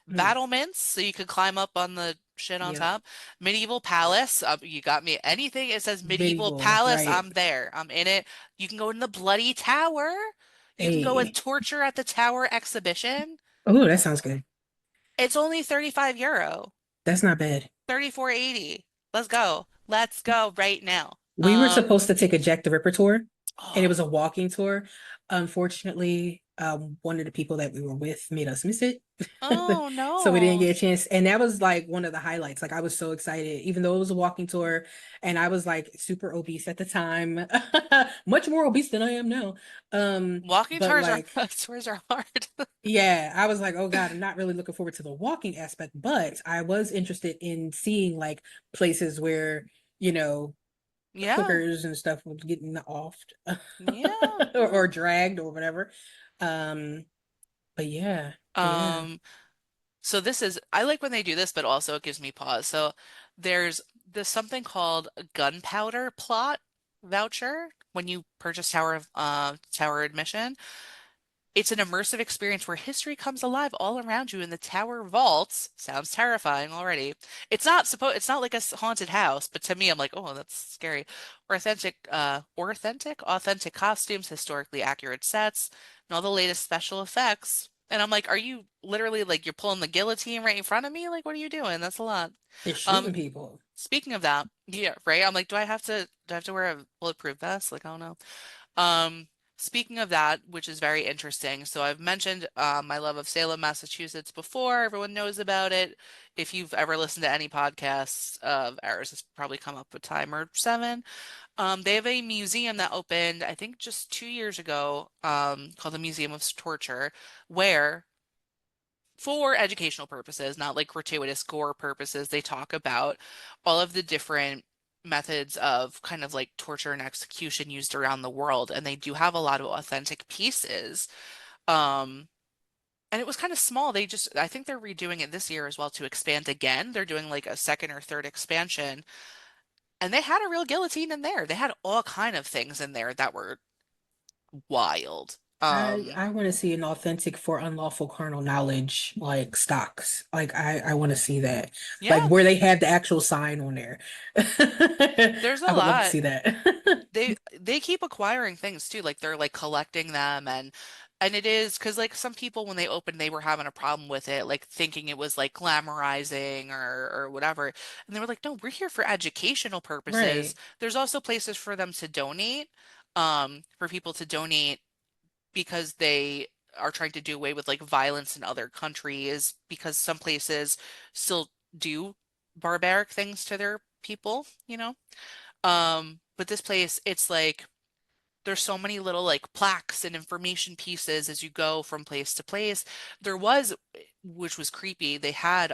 [SPEAKER 2] Mm.
[SPEAKER 1] battlements so you could climb up on the shit on
[SPEAKER 2] Yep.
[SPEAKER 1] top. Medieval palace. You got me. Anything it says medieval
[SPEAKER 2] Medieval,
[SPEAKER 1] palace,
[SPEAKER 2] right.
[SPEAKER 1] I'm there. I'm in it. You can go in the Bloody Tower. You can go and
[SPEAKER 2] Hey.
[SPEAKER 1] torture at the Tower exhibition.
[SPEAKER 2] Oh, that sounds good.
[SPEAKER 1] It's only €35.
[SPEAKER 2] That's not bad.
[SPEAKER 1] 34.80. Let's go. Let's go right now.
[SPEAKER 2] We were supposed to take a Jack the Ripper tour, and it was
[SPEAKER 1] Oh,
[SPEAKER 2] a walking tour. Unfortunately, one of the people that we were with made us miss it.
[SPEAKER 1] oh
[SPEAKER 2] So we didn't
[SPEAKER 1] no.
[SPEAKER 2] get a chance. And that was like one of the highlights. Like I was so excited, even though it was a walking tour, and I was like super obese at the time, much more obese than I am now.
[SPEAKER 1] Walking
[SPEAKER 2] But
[SPEAKER 1] tours are
[SPEAKER 2] like,
[SPEAKER 1] tours are hard.
[SPEAKER 2] yeah, I was like, oh God, I'm not really looking forward to the walking aspect, but I was interested in seeing like places where, you know,
[SPEAKER 1] Yeah.
[SPEAKER 2] hookers and stuff was getting offed
[SPEAKER 1] Yeah.
[SPEAKER 2] or dragged or whatever. Um, but yeah, but yeah.
[SPEAKER 1] Um, so this is I like when they do this, but also it gives me pause. So there's this something called a gunpowder plot voucher when you purchase tower admission. It's an immersive experience where history comes alive all around you in the tower vaults. Sounds terrifying already. It's not like a haunted house, but to me I'm like, "Oh, that's scary." Authentic costumes, historically accurate sets, and all the latest special effects. And I'm like, "Are you literally like you're pulling the guillotine right in front of me? Like what are you doing? That's a lot."
[SPEAKER 2] They're shooting
[SPEAKER 1] Um
[SPEAKER 2] people.
[SPEAKER 1] Speaking of that, yeah, right? I'm like, do I have to wear a bulletproof vest? Like, I don't know. Um, Speaking of that, which is very interesting, so I've mentioned my love of Salem, Massachusetts before. Everyone knows about it. If you've ever listened to any podcasts of ours, it's probably come up a time or seven. They have a museum that opened, I think, just 2 years ago, called the Museum of Torture, where for educational purposes, not like gratuitous gore purposes, they talk about all of the different methods of kind of like torture and execution used around the world. And they do have a lot of authentic pieces. Um, and it was kind of small. I think they're redoing it this year as well to expand again. They're doing like a second or third expansion. And they had a real guillotine in there. They had all kind of things in there that were wild.
[SPEAKER 2] I want to see an authentic for unlawful carnal knowledge like stocks. Like I want to see that. Like
[SPEAKER 1] Yeah,
[SPEAKER 2] where they have the actual sign on there.
[SPEAKER 1] there's a
[SPEAKER 2] I would love to
[SPEAKER 1] lot.
[SPEAKER 2] see that.
[SPEAKER 1] They keep acquiring things too, like they're like collecting them and it is because like some people when they opened they were having a problem with it, like thinking it was like glamorizing or whatever. And they were like, no, we're here for educational purposes.
[SPEAKER 2] Right.
[SPEAKER 1] There's also places for them to donate, for people to donate because they are trying to do away with like violence in other countries because some places still do barbaric things to their people, you know? But this place, it's like there's so many little like plaques and information pieces as you go from place to place. There was, which was creepy, they had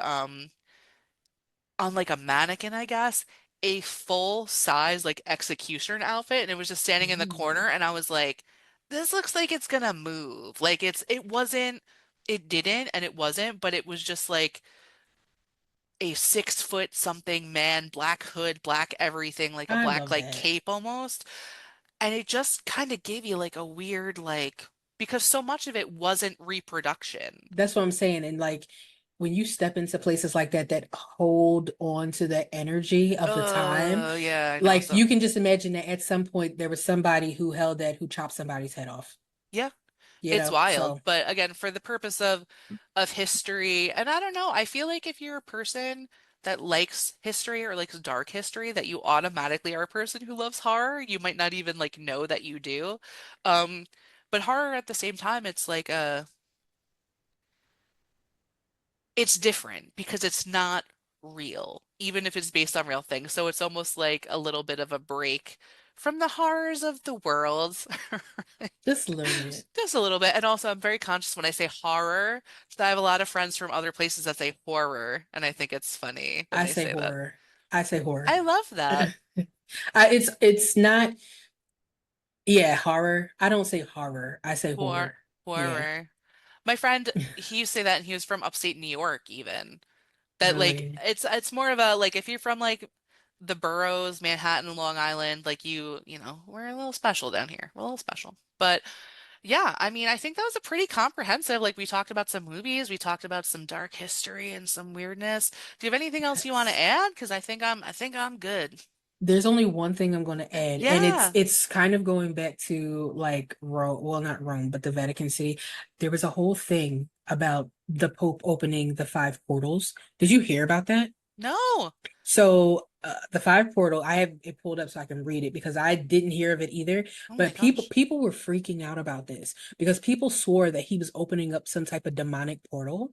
[SPEAKER 1] on like a mannequin, I guess, a full size like executioner outfit, and it was just standing in the
[SPEAKER 2] Ooh.
[SPEAKER 1] corner, and I was like, this looks like it's gonna move. Like it wasn't, it didn't, and it wasn't, but it was just like a 6 foot something man, black hood, black everything, like a
[SPEAKER 2] I
[SPEAKER 1] black
[SPEAKER 2] love
[SPEAKER 1] like
[SPEAKER 2] that.
[SPEAKER 1] cape almost. And it just kind of gave you like a weird like because so much of it wasn't reproduction.
[SPEAKER 2] That's what I'm saying. And like when you step into places like that that hold on to the energy of the time,
[SPEAKER 1] Oh, yeah, I know.
[SPEAKER 2] like
[SPEAKER 1] So,
[SPEAKER 2] you can just imagine that at some point there was somebody who held that who chopped somebody's head off,
[SPEAKER 1] yeah,
[SPEAKER 2] you
[SPEAKER 1] it's
[SPEAKER 2] know?
[SPEAKER 1] wild.
[SPEAKER 2] So
[SPEAKER 1] But again, for the purpose of history, and I don't know, I feel like if you're a person that likes history or likes dark history, that you automatically are a person who loves horror. You might not even like know that you do. Um, but horror at the same time, it's like a it's different because it's not real, even if it's based on real things. So it's almost like a little bit of a break from the horrors of the world.
[SPEAKER 2] just a little bit.
[SPEAKER 1] Just a little bit. And also, I'm very conscious when I say horror, that I have a lot of friends from other places that say horror, and I think it's funny when
[SPEAKER 2] I
[SPEAKER 1] they
[SPEAKER 2] say
[SPEAKER 1] say that.
[SPEAKER 2] horror. I say horror.
[SPEAKER 1] I love that.
[SPEAKER 2] It's not, yeah, horror. I don't say horror. I say
[SPEAKER 1] Hor
[SPEAKER 2] horror. Yeah,
[SPEAKER 1] Horror. My friend, he used to say that, and he was from upstate New York, even. That like
[SPEAKER 2] really.
[SPEAKER 1] it's more of a like if you're from like the boroughs, Manhattan, Long Island, like you know, we're a little special down here. We're a little special. But yeah, I mean, I think that was a pretty comprehensive, like we talked about some movies, we talked about some dark history and some weirdness. Do you have anything else you want to
[SPEAKER 2] Yes.
[SPEAKER 1] add? Because I think I'm good.
[SPEAKER 2] There's only one thing I'm going to add, and it's
[SPEAKER 1] Yeah.
[SPEAKER 2] it's kind of going back to like Rome, well, not Rome, but the Vatican City. There was a whole thing about the Pope opening the five portals. Did you hear about that?
[SPEAKER 1] No.
[SPEAKER 2] So the five portal, I have it pulled up so I can read it because I didn't hear of it either.
[SPEAKER 1] Oh my
[SPEAKER 2] But people
[SPEAKER 1] gosh.
[SPEAKER 2] people were freaking out about this because people swore that he was opening up some type of demonic portal.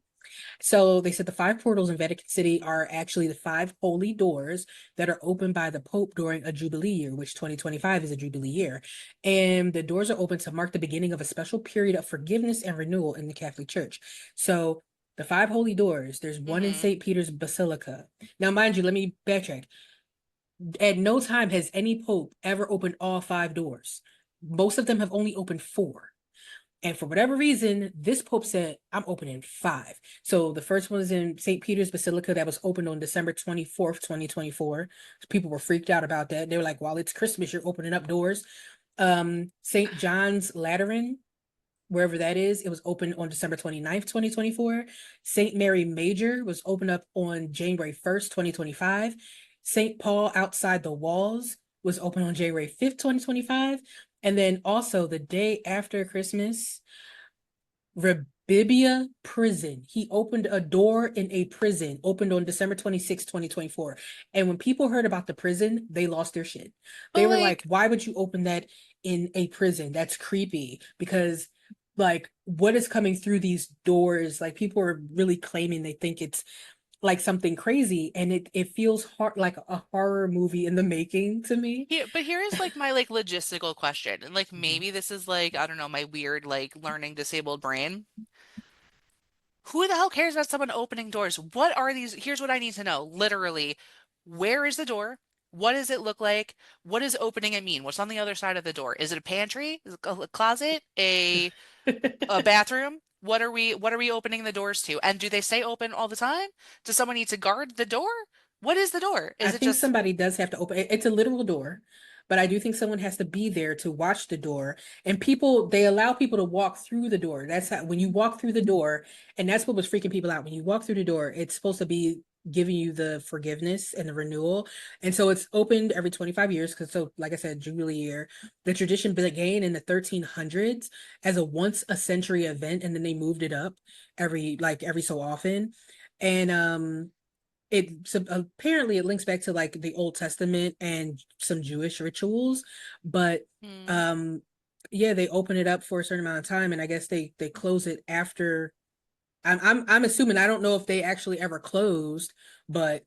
[SPEAKER 2] So they said the five portals in Vatican City are actually the five holy doors that are opened by the Pope during a Jubilee year, which 2025 is a Jubilee year. And the doors are open to mark the beginning of a special period of forgiveness and renewal in the Catholic Church. So the five holy doors, there's one in
[SPEAKER 1] Mm-hmm.
[SPEAKER 2] St. Peter's Basilica. Now, mind you, let me backtrack. At no time has any pope ever opened all five doors. Most of them have only opened four. And for whatever reason, this pope said, I'm opening five. So the first one is in St. Peter's Basilica that was opened on December 24th, 2024. People were freaked out about that. They were like, well, it's Christmas, you're opening up doors. St. John's Lateran, wherever that is, it was opened on December 29th, 2024. St. Mary Major was opened up on January 1st, 2025. St. Paul Outside the Walls was open on January 5th, 2025. And then also the day after Christmas, Rabibia Prison. He opened a door in a prison, opened on December 26th, 2024. And when people heard about the prison, they lost their shit. They
[SPEAKER 1] But
[SPEAKER 2] were like,
[SPEAKER 1] like,
[SPEAKER 2] why would you open that in a prison? That's creepy because like what is coming through these doors? Like people are really claiming they think it's like something crazy and it feels like a horror movie in the making to me.
[SPEAKER 1] here is like my like logistical question. And like maybe this is like, I don't know, my weird like learning disabled brain. Who the hell cares about someone opening doors? What are these? Here's what I need to know. Literally, where is the door? What does it look like? What does opening it mean? What's on the other side of the door? Is it a pantry? Is it a closet? A bathroom? What are we opening the doors to? And do they stay open all the time? Does someone need to guard the door? What is the door?
[SPEAKER 2] I
[SPEAKER 1] Is it
[SPEAKER 2] think
[SPEAKER 1] just
[SPEAKER 2] somebody does have to open it. It's a literal door, but I do think someone has to be there to watch the door. And people, they allow people to walk through the door. That's how, when you walk through the door, and that's what was freaking people out. When you walk through the door, it's supposed to be giving you the forgiveness and the renewal. And so it's opened every 25 years because so like I said, Jubilee year. The tradition began in the 1300s as a once a century event, and then they moved it up every so often. And it so apparently it links back to like the Old Testament and some Jewish rituals, but
[SPEAKER 1] hmm.
[SPEAKER 2] um yeah, they open it up for a certain amount of time and I guess they close it after. I'm assuming I don't know if they actually ever closed, but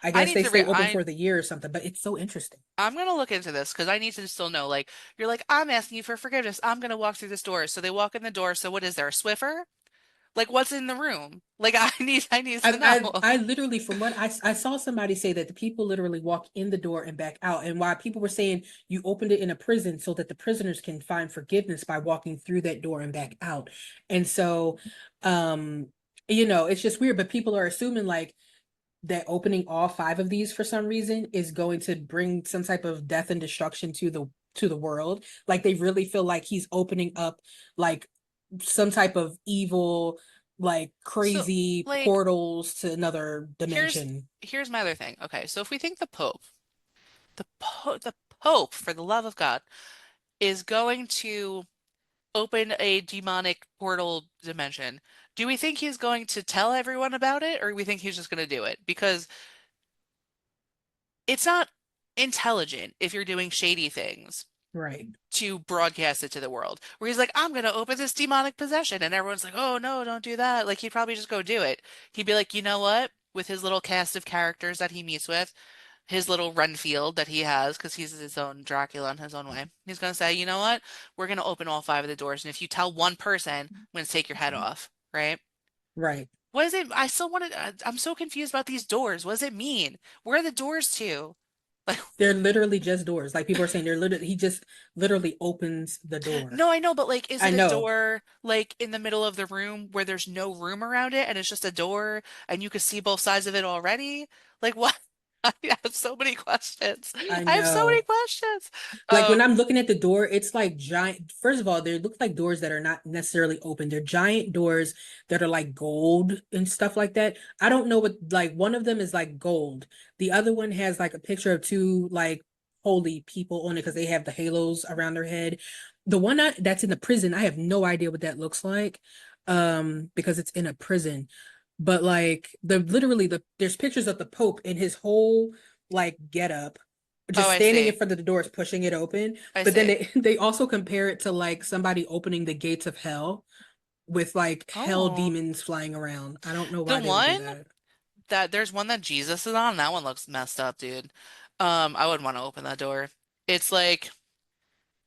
[SPEAKER 2] I
[SPEAKER 1] I
[SPEAKER 2] guess
[SPEAKER 1] need
[SPEAKER 2] they
[SPEAKER 1] to
[SPEAKER 2] stay open for the year or something, but it's so interesting.
[SPEAKER 1] I'm gonna look into this because I need to still know. Like, you're like, I'm asking you for forgiveness. I'm gonna walk through this door. So they walk in the door. So what is there? A Swiffer? Like, what's in the room? Like, I need to know.
[SPEAKER 2] I literally, from what I saw somebody say that the people literally walk in the door and back out. And why people were saying you opened it in a prison so that the prisoners can find forgiveness by walking through that door and back out. And so, um, it's just weird, but people are assuming like that opening all five of these for some reason is going to bring some type of death and destruction to the world. Like they really feel like he's opening up like some type of evil, like
[SPEAKER 1] So,
[SPEAKER 2] crazy
[SPEAKER 1] like,
[SPEAKER 2] portals to another
[SPEAKER 1] here's
[SPEAKER 2] dimension.
[SPEAKER 1] here's my other thing. Okay, so if we think the Pope, for the love of God, is going to open a demonic portal dimension, do we think he's going to tell everyone about it, or do we think he's just going to do it? Because it's not intelligent if you're doing shady things
[SPEAKER 2] Right.
[SPEAKER 1] to broadcast it to the world. Where he's like, I'm gonna open this demonic possession, and everyone's like, oh no, don't do that. Like he'd probably just go do it. He'd be like, you know what? With his little cast of characters that he meets with, his little Renfield that he has, because he's his own Dracula in his own way. He's gonna say, you know what? We're gonna open all five of the doors, and if you tell one person, I'm gonna take your head off, right?
[SPEAKER 2] Right.
[SPEAKER 1] What is it? I still want to. I'm so confused about these doors. What does it mean? Where are the doors to? Like,
[SPEAKER 2] They're literally just doors. Like people are saying he just literally opens the door.
[SPEAKER 1] no, I know, but like, is
[SPEAKER 2] I
[SPEAKER 1] it a
[SPEAKER 2] know.
[SPEAKER 1] door like in the middle of the room where there's no room around it and it's just a door and you can see both sides of it already? Like, what? I have so many questions.
[SPEAKER 2] I
[SPEAKER 1] I have so many
[SPEAKER 2] know.
[SPEAKER 1] questions.
[SPEAKER 2] Like when
[SPEAKER 1] Um,
[SPEAKER 2] I'm looking at the door, it's like giant. First of all, they look like doors that are not necessarily open. They're giant doors that are like gold and stuff like that. I don't know what, like, one of them is like gold. The other one has like a picture of two like holy people on it because they have the halos around their head. The one that's in the prison, I have no idea what that looks like, because it's in a prison. But like there's pictures of the Pope in his whole like getup
[SPEAKER 1] oh,
[SPEAKER 2] just
[SPEAKER 1] I
[SPEAKER 2] standing in
[SPEAKER 1] see.
[SPEAKER 2] front of the doors pushing it open,
[SPEAKER 1] I
[SPEAKER 2] but then
[SPEAKER 1] see.
[SPEAKER 2] they also compare it to like somebody opening the gates of hell with like hell
[SPEAKER 1] Oh,
[SPEAKER 2] demons flying around. I don't know
[SPEAKER 1] the
[SPEAKER 2] why they would do
[SPEAKER 1] one
[SPEAKER 2] that.
[SPEAKER 1] that there's one that Jesus is on. That one looks messed up, dude. I wouldn't want to open that door. It's like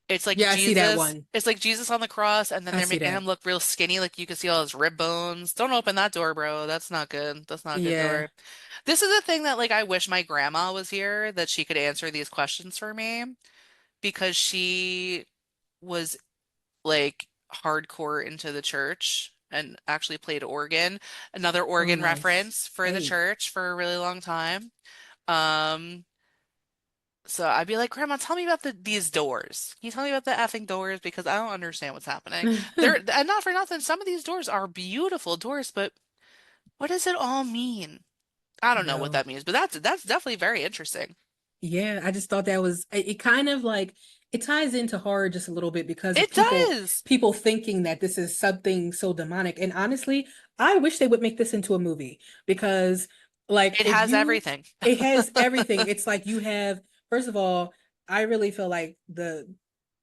[SPEAKER 2] Yeah, I see that one.
[SPEAKER 1] It's like Jesus on the cross, and then
[SPEAKER 2] I
[SPEAKER 1] they're
[SPEAKER 2] see
[SPEAKER 1] making
[SPEAKER 2] that.
[SPEAKER 1] him look real skinny, like you can see all his rib bones. Don't open that door, bro. That's not good. That's not a good
[SPEAKER 2] Yeah.
[SPEAKER 1] door. This is a thing that like I wish my grandma was here that she could answer these questions for me because she was like hardcore into the church and actually played organ, another
[SPEAKER 2] Oh,
[SPEAKER 1] organ
[SPEAKER 2] nice.
[SPEAKER 1] reference for the
[SPEAKER 2] Hey.
[SPEAKER 1] church for a really long time. Um, so I'd be like, Grandma, tell me about these doors. Can you tell me about the effing doors? Because I don't understand what's happening. And not for nothing, some of these doors are beautiful doors, but what does it all mean? I don't know what
[SPEAKER 2] No.
[SPEAKER 1] that means, but that's definitely very interesting.
[SPEAKER 2] Yeah, I just thought that was it kind of like it ties into horror just a little bit because of
[SPEAKER 1] It does.
[SPEAKER 2] people thinking that this is something so demonic. And honestly, I wish they would make this into a movie because like
[SPEAKER 1] It
[SPEAKER 2] if
[SPEAKER 1] has
[SPEAKER 2] you
[SPEAKER 1] everything.
[SPEAKER 2] it has everything. It's like you have first of all, I really feel like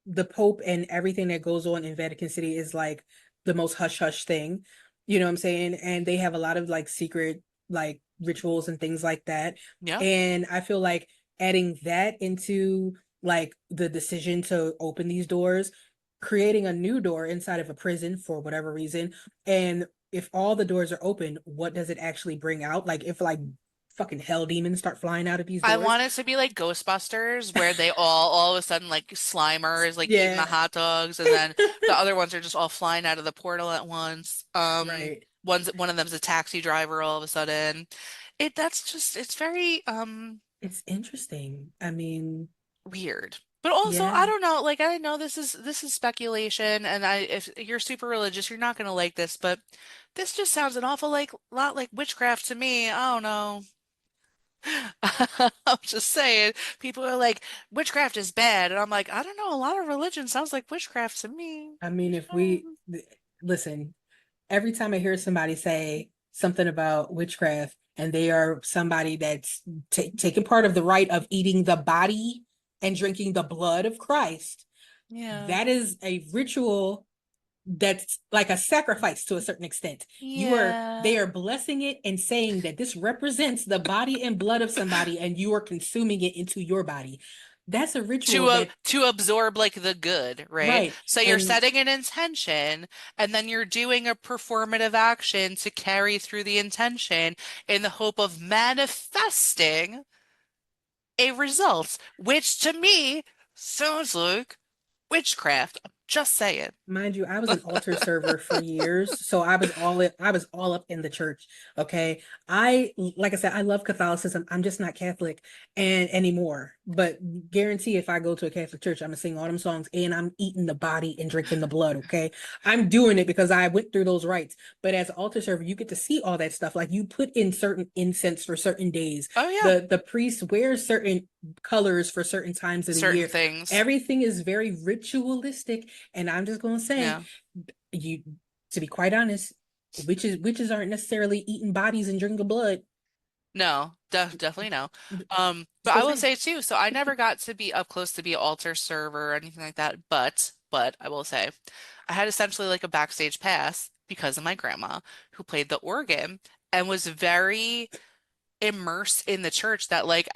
[SPEAKER 2] the Pope and everything that goes on in Vatican City is like the most hush hush thing. You know what I'm saying? And they have a lot of like secret like rituals and things like that.
[SPEAKER 1] Yep.
[SPEAKER 2] And I feel like adding that into like the decision to open these doors, creating a new door inside of a prison for whatever reason, and if all the doors are open, what does it actually bring out? Like if like fucking hell demons start flying out of these
[SPEAKER 1] I
[SPEAKER 2] doors.
[SPEAKER 1] want it to be like Ghostbusters, where they all of a sudden like Slimer is like eating the
[SPEAKER 2] Yeah.
[SPEAKER 1] hot dogs, and then the other ones are just all flying out of the portal at once.
[SPEAKER 2] Right.
[SPEAKER 1] One of them's a taxi driver all of a sudden. That's just it's very
[SPEAKER 2] It's interesting. I mean,
[SPEAKER 1] weird. But also, I
[SPEAKER 2] yeah.
[SPEAKER 1] don't know, like I know this is speculation, and I if you're super religious, you're not gonna like this, but this just sounds an awful like lot like witchcraft to me. I don't know. I'm just saying, people are like, witchcraft is bad. And I'm like, I don't know, a lot of religion sounds like witchcraft to me.
[SPEAKER 2] I mean, if we listen, every time I hear somebody say something about witchcraft and they are somebody that's taking part of the rite of eating the body and drinking the blood of Christ,
[SPEAKER 1] Yeah.
[SPEAKER 2] that is a ritual that's like a sacrifice to a certain extent. They
[SPEAKER 1] Yeah.
[SPEAKER 2] are blessing it and saying that this represents the body and blood of somebody and you are consuming it into your body. That's a ritual that
[SPEAKER 1] To absorb like the good, right?
[SPEAKER 2] right.
[SPEAKER 1] So you're
[SPEAKER 2] And
[SPEAKER 1] setting an intention and then you're doing a performative action to carry through the intention in the hope of manifesting a result, which to me sounds like witchcraft. I'm just saying.
[SPEAKER 2] mind you, I was an altar server for years, so I was all up in the church. Okay, I like I said, I love Catholicism. I'm just not Catholic and anymore. But guarantee if I go to a Catholic church, I'm gonna sing all them songs and I'm eating the body and drinking the blood. Okay, I'm doing it because I went through those rites. But as an altar server, you get to see all that stuff. Like you put in certain incense for certain days.
[SPEAKER 1] Oh yeah,
[SPEAKER 2] The priest wears certain colors for certain times of the
[SPEAKER 1] certain
[SPEAKER 2] year.
[SPEAKER 1] things.
[SPEAKER 2] Everything is very ritualistic and I'm just gonna say,
[SPEAKER 1] Yeah.
[SPEAKER 2] you to be quite honest, witches aren't necessarily eating bodies and drinking blood.
[SPEAKER 1] No, definitely no. But
[SPEAKER 2] Just
[SPEAKER 1] I
[SPEAKER 2] gonna
[SPEAKER 1] will
[SPEAKER 2] say,
[SPEAKER 1] say too, so I never got to be up close to be altar server or anything like that, but I will say I had essentially like a backstage pass because of my grandma who played the organ and was very immersed in the church that like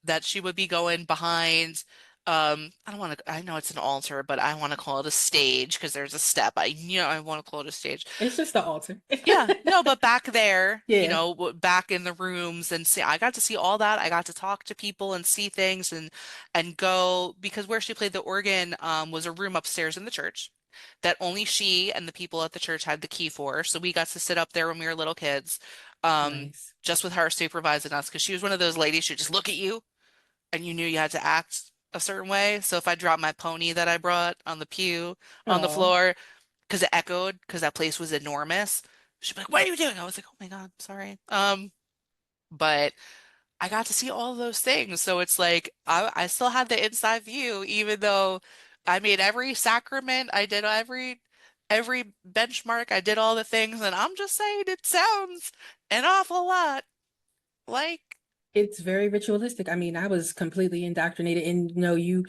[SPEAKER 1] that she would be going behind I don't want to I know it's an altar, but I want to call it a stage because there's a step. I want to call it a stage.
[SPEAKER 2] it's just the altar.
[SPEAKER 1] Yeah, no, but back there,
[SPEAKER 2] Yeah,
[SPEAKER 1] back in the rooms and see, I got to see all that. I got to talk to people and see things and go because where she played the organ was a room upstairs in the church that only she and the people at the church had the key for. So we got to sit up there when we were little kids,
[SPEAKER 2] nice.
[SPEAKER 1] just with her supervising us because she was one of those ladies who just look at you and you knew you had to act a certain way. So if I dropped my pony that I brought on the pew on the
[SPEAKER 2] Oh,
[SPEAKER 1] floor because it echoed because that place was enormous. She'd be like, "What are you doing?" I was like, "Oh my God, sorry." But I got to see all of those things, so it's like I still had the inside view, even though I made every sacrament, I did every benchmark, I did all the things, and I'm just saying it sounds an awful lot like
[SPEAKER 2] it's very ritualistic. I mean, I was completely indoctrinated, and you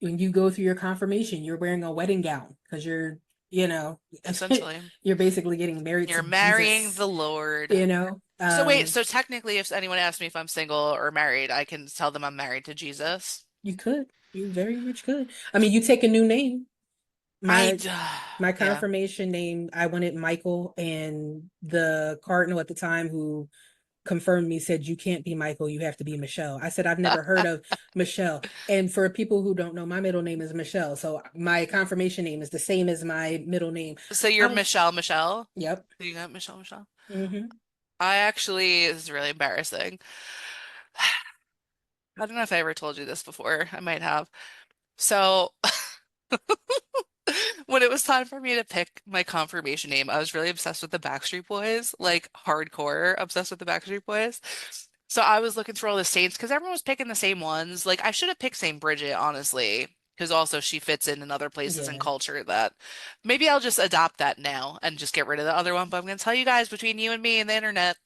[SPEAKER 2] when you go through your confirmation, you're wearing a wedding gown because you know,
[SPEAKER 1] essentially
[SPEAKER 2] you're basically getting married
[SPEAKER 1] you're
[SPEAKER 2] to
[SPEAKER 1] marrying
[SPEAKER 2] Jesus.
[SPEAKER 1] the Lord.
[SPEAKER 2] You know,
[SPEAKER 1] So wait, so technically, if anyone asks me if I'm single or married, I can tell them I'm married to Jesus.
[SPEAKER 2] you could. You very much could. I mean, you take a new name.
[SPEAKER 1] I,
[SPEAKER 2] My my
[SPEAKER 1] yeah.
[SPEAKER 2] confirmation name, I wanted Michael, and the cardinal at the time who confirmed me said you can't be Michael, you have to be Michelle. I said I've never heard of Michelle. And for people who don't know, my middle name is Michelle. So my confirmation name is the same as my middle name.
[SPEAKER 1] So
[SPEAKER 2] I
[SPEAKER 1] you're
[SPEAKER 2] was,
[SPEAKER 1] Michelle, Michelle?
[SPEAKER 2] yep.
[SPEAKER 1] You got Michelle, Michelle?
[SPEAKER 2] Hmm.
[SPEAKER 1] I actually, this is really embarrassing. I don't know if I ever told you this before. I might have. So when it was time for me to pick my confirmation name, I was really obsessed with the Backstreet Boys, like hardcore obsessed with the Backstreet Boys. So I was looking through all the saints because everyone was picking the same ones. Like I should have picked Saint Bridget, honestly, because also she fits in other places in
[SPEAKER 2] Yeah.
[SPEAKER 1] culture that maybe I'll just adopt that now and just get rid of the other one. But I'm gonna tell you guys between you and me and the internet,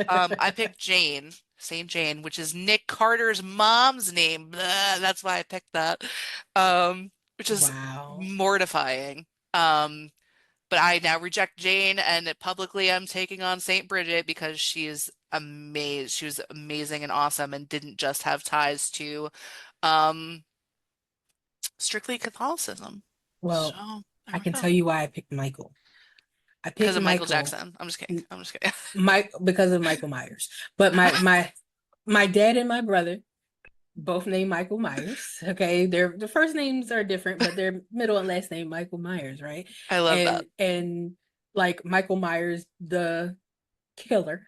[SPEAKER 1] I picked Jane, Saint Jane, which is Nick Carter's mom's name. Blah, that's why I picked that. Which is
[SPEAKER 2] Wow.
[SPEAKER 1] mortifying. Um, but I now reject Jane, and publicly I'm taking on Saint Bridget because she is amazed. She was amazing and awesome, and didn't just have ties to um, strictly Catholicism.
[SPEAKER 2] Well,
[SPEAKER 1] So there
[SPEAKER 2] I
[SPEAKER 1] we
[SPEAKER 2] can
[SPEAKER 1] go.
[SPEAKER 2] tell you why I picked Michael. I
[SPEAKER 1] Because
[SPEAKER 2] picked
[SPEAKER 1] of Michael
[SPEAKER 2] Michael,
[SPEAKER 1] Jackson. I'm just kidding. I'm just kidding.
[SPEAKER 2] Mike because of Michael Myers. But my dad and my brother both named Michael Myers. Okay, their first names are different, but their middle and last name Michael Myers, right?
[SPEAKER 1] I love that.
[SPEAKER 2] And like Michael Myers, the killer.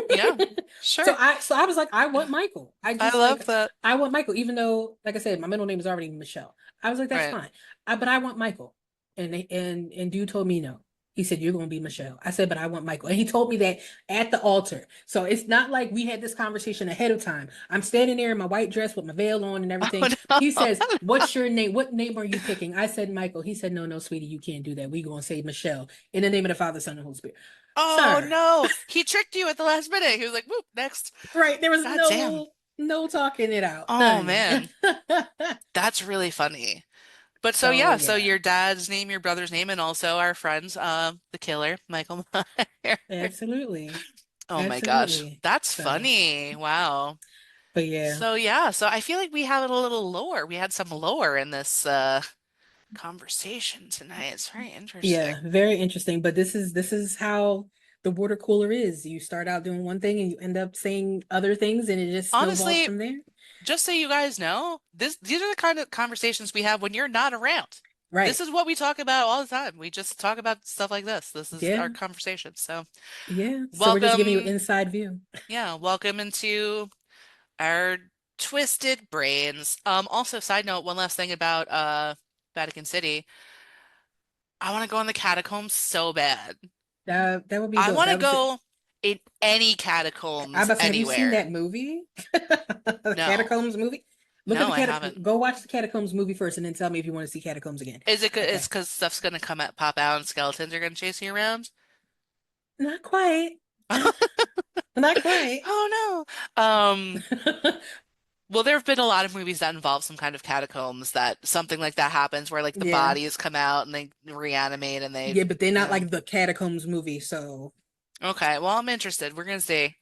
[SPEAKER 1] Yeah, sure.
[SPEAKER 2] So I was like, I want Michael. I
[SPEAKER 1] I
[SPEAKER 2] just like
[SPEAKER 1] love that.
[SPEAKER 2] I want Michael, even though, like I said, my middle name is already Michelle. I was like, that's
[SPEAKER 1] Right.
[SPEAKER 2] fine. But I want Michael. And dude told me no. He said, you're gonna be Michelle. I said, but I want Michael. And he told me that at the altar. So it's not like we had this conversation ahead of time. I'm standing there in my white dress with my veil on and
[SPEAKER 1] Oh
[SPEAKER 2] everything. He
[SPEAKER 1] no.
[SPEAKER 2] says, what's your name? What name are you picking? I said, Michael. He said, no, no, sweetie, you can't do that. We gonna say Michelle in the name of the Father, Son, and Holy Spirit.
[SPEAKER 1] Oh
[SPEAKER 2] Sir,
[SPEAKER 1] no. He tricked you at the last minute. He was like, whoop, next.
[SPEAKER 2] right. There was
[SPEAKER 1] God damn.
[SPEAKER 2] no talking it out.
[SPEAKER 1] Oh
[SPEAKER 2] None.
[SPEAKER 1] man. That's really funny. But so
[SPEAKER 2] So
[SPEAKER 1] yeah, so
[SPEAKER 2] yeah,
[SPEAKER 1] your dad's name, your brother's name, and also our friends, the killer, Michael Myers.
[SPEAKER 2] absolutely.
[SPEAKER 1] Oh my gosh.
[SPEAKER 2] Absolutely.
[SPEAKER 1] That's
[SPEAKER 2] So,
[SPEAKER 1] funny. Wow.
[SPEAKER 2] but yeah.
[SPEAKER 1] So yeah, so I feel like we had a little lore. We had some lore in this conversation tonight. It's very
[SPEAKER 2] Yeah,
[SPEAKER 1] interesting.
[SPEAKER 2] very interesting. But this is how the water cooler is. You start out doing one thing and you end up saying other things and it just snowballs
[SPEAKER 1] Honestly,
[SPEAKER 2] from there.
[SPEAKER 1] just so you guys know, these are the kind of conversations we have when you're not around. This
[SPEAKER 2] Right.
[SPEAKER 1] is what we talk about all the time. We just talk about stuff like this. This is
[SPEAKER 2] Yeah.
[SPEAKER 1] our conversation. So,
[SPEAKER 2] Yeah. So we're just giving you an
[SPEAKER 1] welcome.
[SPEAKER 2] inside view.
[SPEAKER 1] Yeah, welcome into our twisted brains. Also, side note, one last thing about Vatican City. I want to go in the catacombs so bad.
[SPEAKER 2] That would be
[SPEAKER 1] I
[SPEAKER 2] dope.
[SPEAKER 1] want to
[SPEAKER 2] That was it.
[SPEAKER 1] go in any
[SPEAKER 2] I was
[SPEAKER 1] catacombs
[SPEAKER 2] about to say, have you seen
[SPEAKER 1] anywhere.
[SPEAKER 2] that movie? The
[SPEAKER 1] No.
[SPEAKER 2] Catacombs movie? Look at
[SPEAKER 1] No,
[SPEAKER 2] the
[SPEAKER 1] I haven't.
[SPEAKER 2] go watch the Catacombs movie first and then tell me if you want to see Catacombs again.
[SPEAKER 1] Is it good? It's
[SPEAKER 2] Okay.
[SPEAKER 1] because stuff's gonna come at pop out and skeletons are gonna chase you around?
[SPEAKER 2] Not quite. Not quite.
[SPEAKER 1] Oh no. Well, there have been a lot of movies that involve some kind of catacombs that something like that happens where like the
[SPEAKER 2] Yeah.
[SPEAKER 1] bodies come out and they reanimate and they,
[SPEAKER 2] Yeah, but they're
[SPEAKER 1] you
[SPEAKER 2] not
[SPEAKER 1] know.
[SPEAKER 2] like the Catacombs movie, so
[SPEAKER 1] Okay, well, I'm interested. We're gonna see.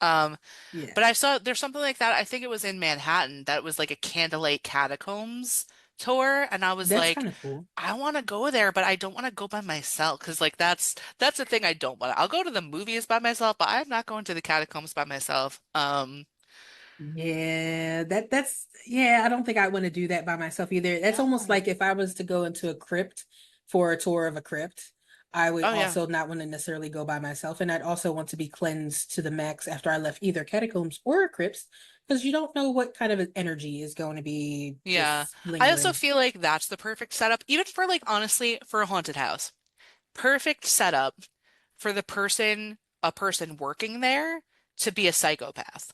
[SPEAKER 2] yeah.
[SPEAKER 1] But I saw there's something like that. I think it was in Manhattan that was like a candlelight catacombs tour, and I was
[SPEAKER 2] That's
[SPEAKER 1] like,
[SPEAKER 2] kind of cool.
[SPEAKER 1] I want to go there, but I don't want to go by myself because like that's the thing I don't want. I'll go to the movies by myself, but I'm not going to the catacombs by myself.
[SPEAKER 2] Yeah, yeah, I don't think I want to do that by myself either. That's almost
[SPEAKER 1] No.
[SPEAKER 2] like if I was to go into a crypt for a tour of a crypt, I would
[SPEAKER 1] Oh yeah,
[SPEAKER 2] also not want to necessarily go by myself. And I'd also want to be cleansed to the max after I left either catacombs or crypts, because you don't know what kind of energy is going to be
[SPEAKER 1] yeah.
[SPEAKER 2] just
[SPEAKER 1] I also
[SPEAKER 2] lingering.
[SPEAKER 1] feel like that's the perfect setup, even for like honestly for a haunted house. Perfect setup for a person working there to be a psychopath.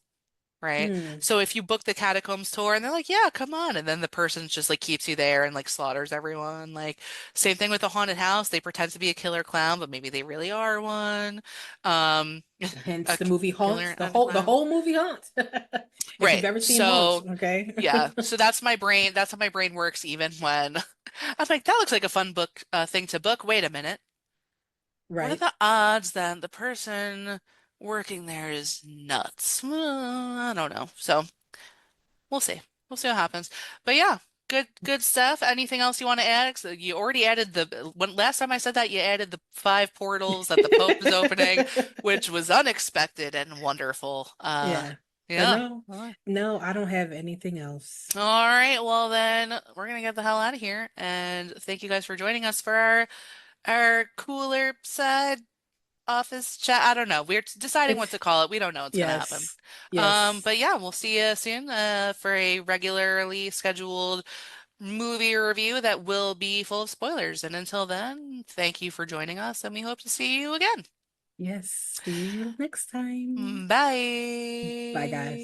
[SPEAKER 1] Right?
[SPEAKER 2] Hmm.
[SPEAKER 1] So if you book the catacombs tour and they're like, yeah, come on. And then the person just like keeps you there and like slaughters everyone. Like same thing with the haunted house. They pretend to be a killer clown, but maybe they really are one. Um,
[SPEAKER 2] Hence
[SPEAKER 1] a
[SPEAKER 2] the movie
[SPEAKER 1] killer
[SPEAKER 2] Haunts. The
[SPEAKER 1] and a
[SPEAKER 2] whole
[SPEAKER 1] clown.
[SPEAKER 2] movie Haunts. If you've
[SPEAKER 1] Right.
[SPEAKER 2] ever seen Haunts,
[SPEAKER 1] So
[SPEAKER 2] okay.
[SPEAKER 1] yeah. So that's my brain. That's how my brain works even when I'm like, that looks like a fun book thing to book. Wait a minute. What are
[SPEAKER 2] Right.
[SPEAKER 1] the odds that the person working there is nuts? I don't know. So we'll see. We'll see what happens. But yeah. good stuff. Anything else you want to add? So you already added the when last time I said that you added the five portals that the Pope is opening, which was unexpected and wonderful.
[SPEAKER 2] Yeah. But
[SPEAKER 1] Yeah.
[SPEAKER 2] no,
[SPEAKER 1] All right.
[SPEAKER 2] no, I don't have anything else.
[SPEAKER 1] All right. Well then we're gonna get the hell out of here. And thank you guys for joining us for our cooler side office chat. I don't know. We're deciding what to call it. We don't know what's gonna happen.
[SPEAKER 2] Yes. Yes.
[SPEAKER 1] But yeah, we'll see you soon for a regularly scheduled movie review that will be full of spoilers. And until then, thank you for joining us, and we hope to see you again.
[SPEAKER 2] Yes. See you next time. Bye,
[SPEAKER 1] Bye.
[SPEAKER 2] guys.